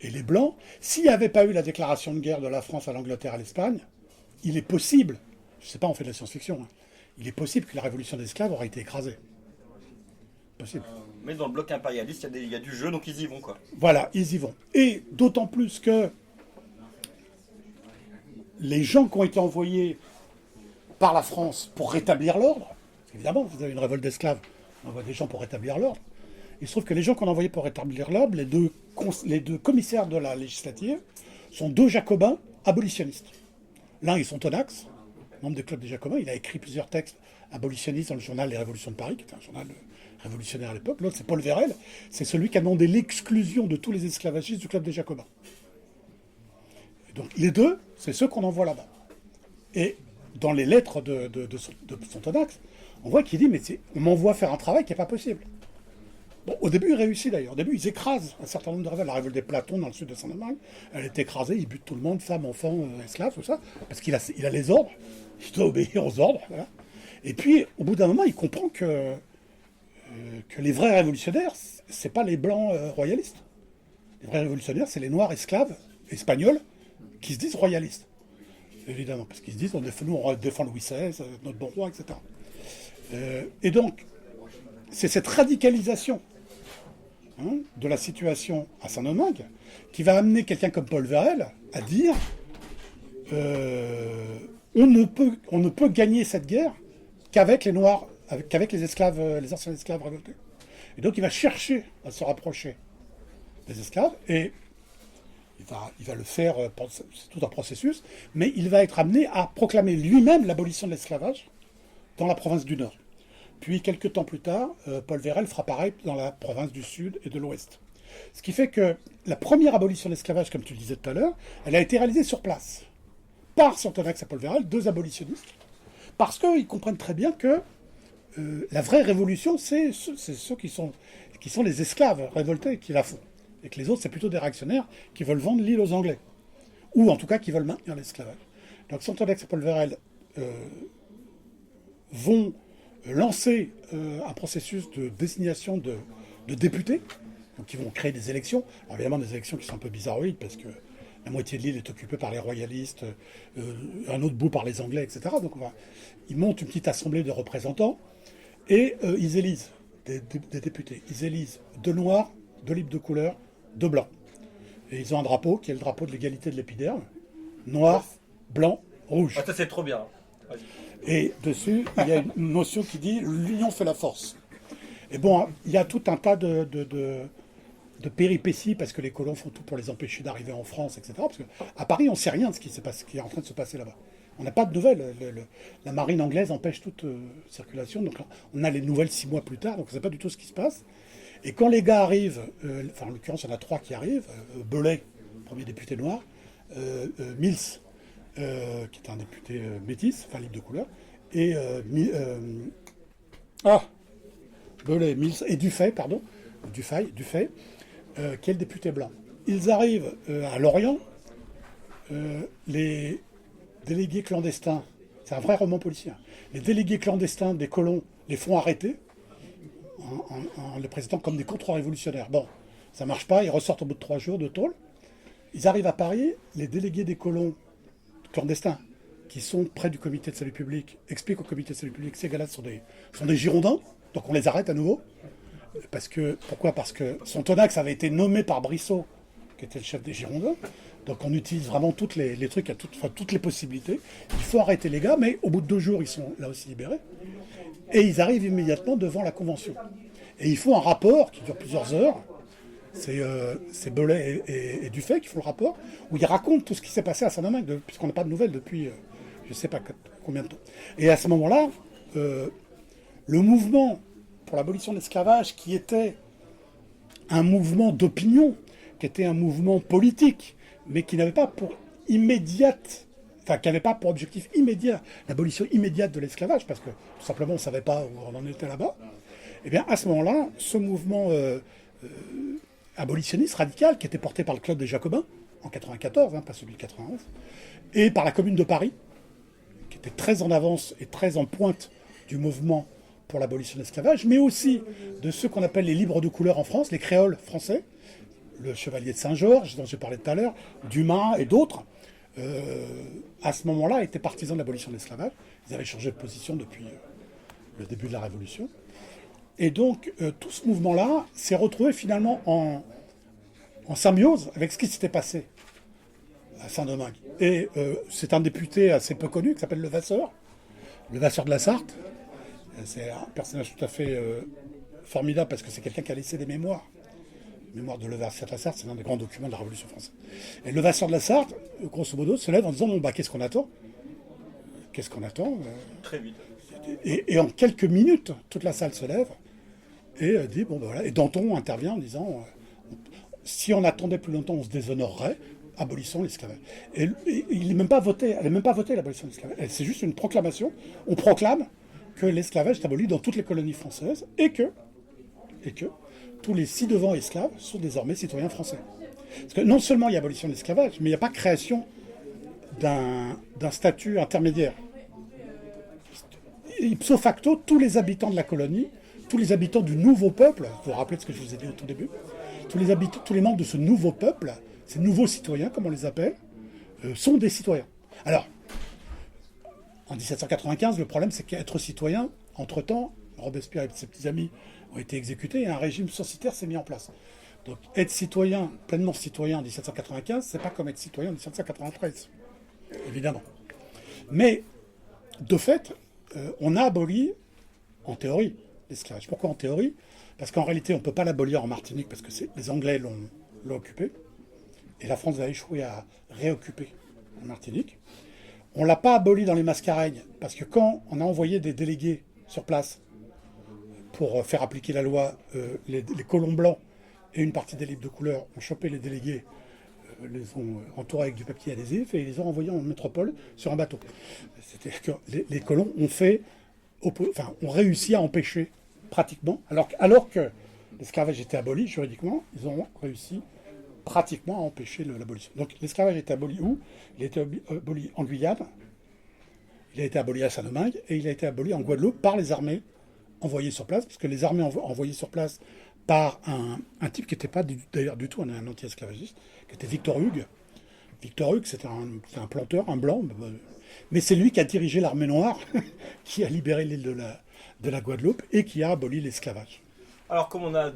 et les blancs, s'il n'y avait pas eu la déclaration de guerre de la France à l'Angleterre, à l'Espagne, il est possible, je ne sais pas, on fait de la science-fiction, hein, il est possible que la révolution des esclaves aurait été écrasée. Possible. Mais dans le bloc impérialiste, il y a du jeu, donc ils y vont, quoi. Voilà, ils y vont. Et d'autant plus que les gens qui ont été envoyés par la France pour rétablir l'ordre, évidemment, vous avez une révolte d'esclaves, on envoie des gens pour rétablir l'ordre. Il se trouve que les gens qu'on a envoyés pour rétablir l'ordre, les deux commissaires de la législative, sont deux jacobins abolitionnistes. L'un est Sontonax, membre du club des Jacobins, il a écrit plusieurs textes abolitionnistes dans le journal Les Révolutions de Paris, qui était un journal révolutionnaire à l'époque. L'autre, c'est Paul Vérel, c'est celui qui a demandé l'exclusion de tous les esclavagistes du club des Jacobins. Et donc les deux, c'est ceux qu'on envoie là-bas. Et dans les lettres de Sontonax, on voit qu'il dit, mais on m'envoie faire un travail qui n'est pas possible. Bon, au début, il réussit d'ailleurs. Au début, ils écrasent un certain nombre de révoltes. La révolte des Platons dans le sud de Saint-Domingue, elle est écrasée, ils butent tout le monde, femmes, enfants, esclaves, tout ça, parce qu'il a les ordres, il doit obéir aux ordres. Voilà. Et puis, au bout d'un moment, il comprend que les vrais révolutionnaires, c'est pas les blancs royalistes. Les vrais révolutionnaires, c'est les noirs esclaves, espagnols, qui se disent royalistes. Évidemment, parce qu'ils se disent, nous, on défend Louis XVI, notre bon roi, etc. Et donc, c'est cette radicalisation de la situation à Saint-Domingue qui va amener quelqu'un comme Paul Vérel à dire on ne peut gagner cette guerre qu'avec les Noirs, qu'avec les esclaves, les anciens esclaves révoltés. Et donc, il va chercher à se rapprocher des esclaves et il va le faire, c'est tout un processus, mais il va être amené à proclamer lui-même l'abolition de l'esclavage dans la province du Nord. Puis, quelques temps plus tard, Paul Vérel fera pareil dans la province du Sud et de l'Ouest. Ce qui fait que la première abolition de l'esclavage, comme tu le disais tout à l'heure, elle a été réalisée sur place, par Sonthonax et Paul Vérel, deux abolitionnistes, parce qu'ils comprennent très bien que la vraie révolution, c'est ceux qui sont les esclaves révoltés qui la font. Et que les autres, c'est plutôt des réactionnaires qui veulent vendre l'île aux Anglais. Ou en tout cas, qui veulent maintenir l'esclavage. Donc Sonthonax et Paul Vérel vont lancer un processus de désignation de députés. Donc ils vont créer des élections. Alors évidemment, des élections qui sont un peu bizarroïdes, parce que la moitié de l'île est occupée par les royalistes, un autre bout par les Anglais, etc. Donc ils montent une petite assemblée de représentants, et ils élisent des députés. Ils élisent deux noirs, deux libres de couleur, deux blancs. Et ils ont un drapeau qui est le drapeau de l'égalité de l'épiderme. Noir, blanc, rouge. Ah, ça c'est trop bien. Vas-y. Et dessus, il y a une notion qui dit « l'union fait la force ». Et bon, il y a tout un tas de péripéties, parce que les colons font tout pour les empêcher d'arriver en France, etc. Parce qu'à Paris, on ne sait rien de ce qui est en train de se passer là-bas. On n'a pas de nouvelles. La marine anglaise empêche toute circulation. Donc on a les nouvelles 6 mois plus tard, donc on ne sait pas du tout ce qui se passe. Et quand les gars arrivent, en l'occurrence, il y en a 3 qui arrivent, Belay, premier député noir, Mills, qui est un député métis, enfin libre de couleur, et Belay, Mills, et Dufay, qui est le député blanc. Ils arrivent à Lorient, les délégués clandestins, c'est un vrai roman policier, les délégués clandestins des colons les font arrêter, en les présentant comme des contre-révolutionnaires. Bon, ça marche pas, ils ressortent au bout de 3 jours de tôle. Ils arrivent à Paris, les délégués des colons clandestins, qui sont près du comité de salut public, expliquent au comité de salut public que ces gars-là sont des Girondins, donc on les arrête à nouveau. Pourquoi ? Parce que Sonthonax avait été nommé par Brissot, qui était le chef des Girondins, donc on utilise vraiment toutes les trucs, toutes les possibilités. Il faut arrêter les gars, mais au bout de 2 jours, ils sont là aussi libérés. Et ils arrivent immédiatement devant la Convention. Et ils font un rapport qui dure plusieurs heures. C'est Belay et Dufay qui font le rapport, où ils racontent tout ce qui s'est passé à Saint-Domingue, puisqu'on n'a pas de nouvelles depuis je ne sais pas combien de temps. Et à ce moment-là, le mouvement pour l'abolition de l'esclavage, qui était un mouvement d'opinion, qui était un mouvement politique, mais qui n'avait pas pour qui n'avait pas pour objectif immédiat l'abolition immédiate de l'esclavage, parce que tout simplement on ne savait pas où on en était là-bas, et bien à ce moment-là, ce mouvement abolitionniste radical, qui était porté par le Club des Jacobins, en 94, pas celui de 91, et par la Commune de Paris, qui était très en avance et très en pointe du mouvement pour l'abolition de l'esclavage, mais aussi de ceux qu'on appelle les libres de couleur en France, les créoles français, le Chevalier de Saint-Georges, dont j'ai parlé tout à l'heure, Dumas et d'autres, à ce moment-là, étaient partisans de l'abolition de l'esclavage. Ils avaient changé de position depuis le début de la Révolution. Et donc, tout ce mouvement-là s'est retrouvé finalement en symbiose avec ce qui s'était passé à Saint-Domingue. Et c'est un député assez peu connu qui s'appelle Levasseur de la Sarthe. C'est un personnage tout à fait formidable, parce que c'est quelqu'un qui a laissé des mémoires. Mémoire de Levasseur de la Sarthe, c'est l'un des grands documents de la Révolution française. Et Levasseur de la Sarthe, grosso modo, se lève en disant qu'est-ce qu'on attend ? Très vite. Et en quelques minutes, toute la salle se lève et dit voilà. Et Danton intervient en disant si on attendait plus longtemps, on se déshonorerait. Abolissons l'esclavage. Et il n'est même pas voté. Elle n'est même pas votée, l'abolition de l'esclavage. C'est juste une proclamation. On proclame que l'esclavage est aboli dans toutes les colonies françaises et que tous les ci-devant esclaves sont désormais citoyens français. Parce que non seulement il y a abolition de l'esclavage, mais il n'y a pas création d'un statut intermédiaire. Ipso facto, tous les habitants de la colonie, tous les habitants du nouveau peuple, vous vous rappelez de ce que je vous ai dit au tout début, tous les membres de ce nouveau peuple, ces nouveaux citoyens, comme on les appelle, sont des citoyens. Alors, en 1795, le problème, c'est qu'être citoyen, entre-temps, Robespierre et ses petits amis ont été exécutés et un régime censitaire s'est mis en place. Donc, être citoyen, pleinement citoyen en 1795, c'est pas comme être citoyen en 1793, évidemment. Mais, de fait, on a aboli, en théorie, l'esclavage. Pourquoi en théorie? Parce qu'en réalité, on ne peut pas l'abolir en Martinique parce que les Anglais l'ont occupé. Et la France a échoué à réoccuper en Martinique. On ne l'a pas aboli dans les Mascareignes parce que quand on a envoyé des délégués sur place pour faire appliquer la loi, les colons blancs et une partie des libres de couleur ont chopé les délégués, les ont entourés avec du papier adhésif et ils les ont envoyés en métropole sur un bateau. C'est-à-dire que les colons ont réussi à empêcher pratiquement, alors que l'esclavage était aboli juridiquement, ils ont réussi pratiquement à empêcher l'abolition. Donc l'esclavage a été aboli où? Il a été aboli en Guyane, il a été aboli à Saint-Domingue et il a été aboli en Guadeloupe par les armées envoyées sur place, parce que les armées envoyées sur place par un type qui n'était pas d'ailleurs du tout un anti-esclavagiste, qui était Victor Hugues. Victor Hugues, c'était un planteur, un blanc, mais c'est lui qui a dirigé l'armée noire, qui a libéré l'île de la Guadeloupe et qui a aboli l'esclavage. Alors comme on n'a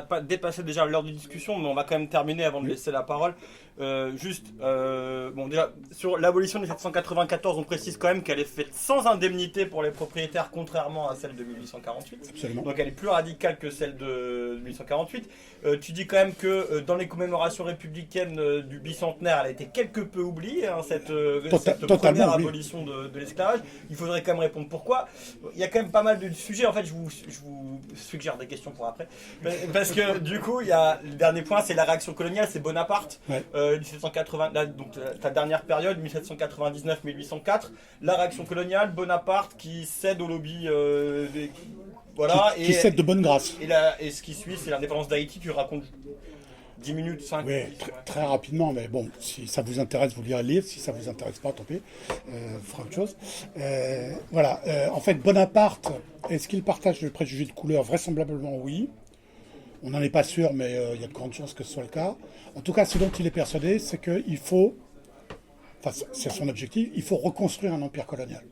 pas dépassé déjà l'heure de discussion, mais on va quand même terminer avant de laisser la parole. Bon, déjà, sur l'abolition de 1794, on précise quand même qu'elle est faite sans indemnité pour les propriétaires, contrairement à celle de 1848. Absolument. Donc elle est plus radicale que celle de 1848. Tu dis quand même que dans les commémorations républicaines du bicentenaire, elle a été quelque peu oubliée, hein, cette première abolition de l'esclavage. Il faudrait quand même répondre pourquoi. Il y a quand même pas mal de sujets. En fait, je vous suggère des questions pour après. Parce que du coup, il y a le dernier point, c'est la réaction coloniale, c'est Bonaparte. Ouais. 1780, là, donc ta dernière période, 1799-1804, la réaction coloniale, Bonaparte qui cède au lobby, voilà, qui cède de bonne grâce. Et ce qui suit, c'est l'indépendance d'Haïti. Tu racontes 10 minutes, 5 minutes. Oui, très rapidement, mais bon, si ça vous intéresse, vous lirez le livre. Si ça vous intéresse pas, tant pis, fera autre chose. Voilà, en fait, Bonaparte, est-ce qu'il partage le préjugé de couleur? Vraisemblablement oui. On n'en est pas sûr, mais il y a de grandes chances que ce soit le cas. En tout cas, ce dont il est persuadé, c'est qu'il faut, enfin c'est son objectif, il faut reconstruire un empire colonial.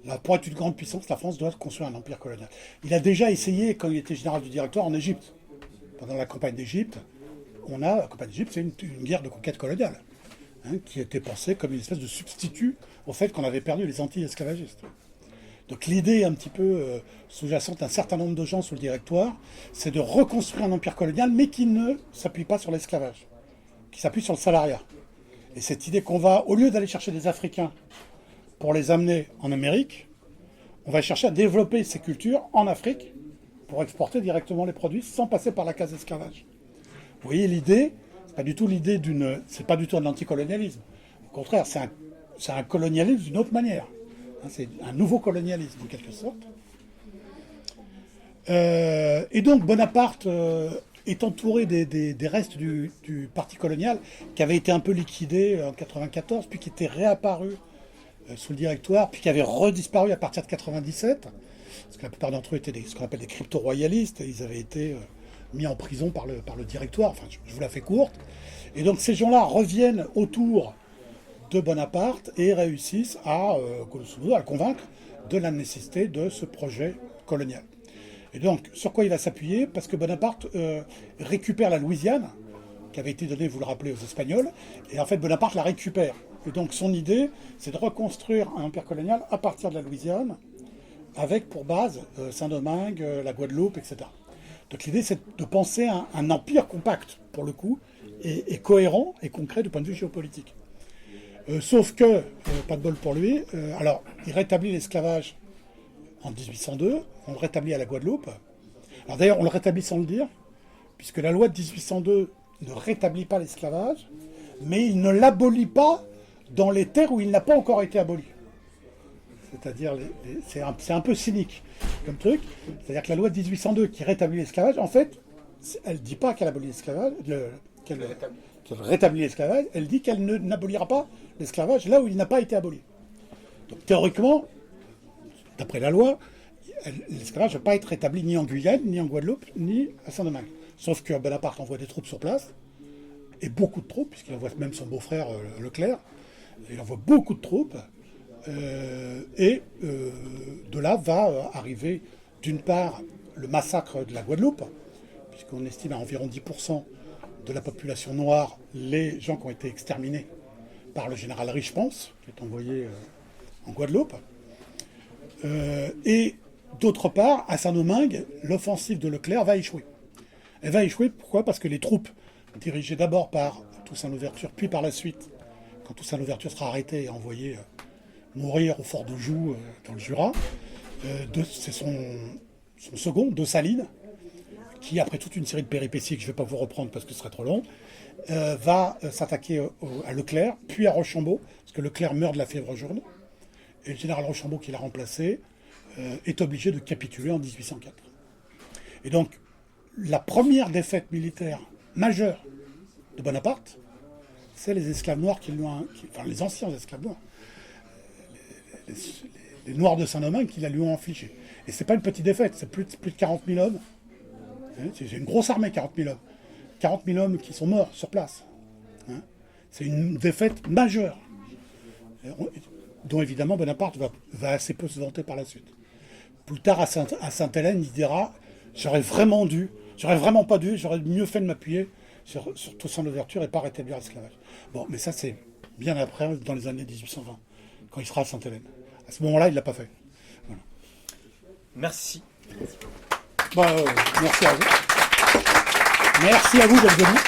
Là, pour être une grande puissance, la France doit construire un empire colonial. Il a déjà essayé, quand il était général du Directoire, en Égypte. Pendant la campagne d'Égypte, la campagne d'Égypte, c'est une guerre de conquête coloniale, hein, qui était pensée comme une espèce de substitut au fait qu'on avait perdu les anti-esclavagistes. Donc l'idée un petit peu sous-jacente d'un certain nombre de gens sous le Directoire, c'est de reconstruire un empire colonial, mais qui ne s'appuie pas sur l'esclavage, qui s'appuie sur le salariat. Et cette idée qu'on va, au lieu d'aller chercher des Africains pour les amener en Amérique, on va chercher à développer ces cultures en Afrique pour exporter directement les produits sans passer par la case esclavage. Vous voyez l'idée, c'est pas du tout un anticolonialisme. Au contraire, c'est un colonialisme d'une autre manière. C'est un nouveau colonialisme, en quelque sorte. Et donc, Bonaparte est entouré des restes du parti colonial qui avait été un peu liquidé en 1994, puis qui était réapparu sous le Directoire, puis qui avait redisparu à partir de 1997, parce que la plupart d'entre eux étaient ce qu'on appelle des crypto-royalistes, et ils avaient été mis en prison par le Directoire. Enfin, je vous la fais courte. Et donc, ces gens-là reviennent autour de Bonaparte et réussissent à le convaincre de la nécessité de ce projet colonial. Et donc, sur quoi il va s'appuyer? Parce que Bonaparte récupère la Louisiane, qui avait été donnée, vous le rappelez, aux Espagnols, et en fait Bonaparte la récupère. Et donc son idée, c'est de reconstruire un empire colonial à partir de la Louisiane, avec pour base Saint-Domingue, la Guadeloupe, etc. Donc l'idée, c'est de penser un empire compact, pour le coup, et cohérent et concret du point de vue géopolitique. Sauf que, pas de bol pour lui, alors il rétablit l'esclavage en 1802, on le rétablit à la Guadeloupe. Alors d'ailleurs, on le rétablit sans le dire, puisque la loi de 1802 ne rétablit pas l'esclavage, mais il ne l'abolit pas dans les terres où il n'a pas encore été aboli. C'est-à-dire, c'est un peu cynique comme truc. C'est-à-dire que la loi de 1802 qui rétablit l'esclavage, en fait, elle ne dit pas qu'elle abolit l'esclavage, qu'elle rétablit l'esclavage, elle dit qu'elle n'abolira pas l'esclavage là où il n'a pas été aboli. Donc théoriquement, d'après la loi, l'esclavage ne va pas être rétabli ni en Guyane, ni en Guadeloupe, ni à Saint-Domingue. Sauf que Bonaparte envoie des troupes sur place, et beaucoup de troupes, puisqu'il envoie même son beau-frère Leclerc, il envoie beaucoup de troupes, de là va arriver d'une part le massacre de la Guadeloupe, puisqu'on estime à environ 10% de la population noire les gens qui ont été exterminés par le général Richepense, qui est envoyé en Guadeloupe. Et d'autre part, à Saint-Domingue, l'offensive de Leclerc va échouer. Elle va échouer, pourquoi? Parce que les troupes, dirigées d'abord par Toussaint Louverture, puis par la suite, quand Toussaint Louverture sera arrêté et envoyé mourir au fort de Joux, dans le Jura, c'est son second, de Salines, qui, après toute une série de péripéties que je ne vais pas vous reprendre parce que ce serait trop long, va s'attaquer à Leclerc, puis à Rochambeau, parce que Leclerc meurt de la fièvre jaune, et le général Rochambeau, qui l'a remplacé, est obligé de capituler en 1804. Et donc, la première défaite militaire majeure de Bonaparte, c'est les esclaves noirs enfin les anciens esclaves noirs, les Noirs de Saint-Domingue qui la lui ont infligé. Et c'est pas une petite défaite, c'est plus de 40 000 hommes. C'est une grosse armée, 40 000 hommes. 40 000 hommes qui sont morts sur place. C'est une défaite majeure, dont évidemment Bonaparte va assez peu se vanter par la suite. Plus tard, à Sainte-Hélène, il dira « j'aurais vraiment pas dû, j'aurais mieux fait de m'appuyer sur Toussaint Louverture et pas rétablir l'esclavage ». Bon, mais ça c'est bien après, dans les années 1820, quand il sera à Sainte-Hélène. À ce moment-là, il ne l'a pas fait. Voilà. Merci. Merci à vous. Merci à vous d'être venus.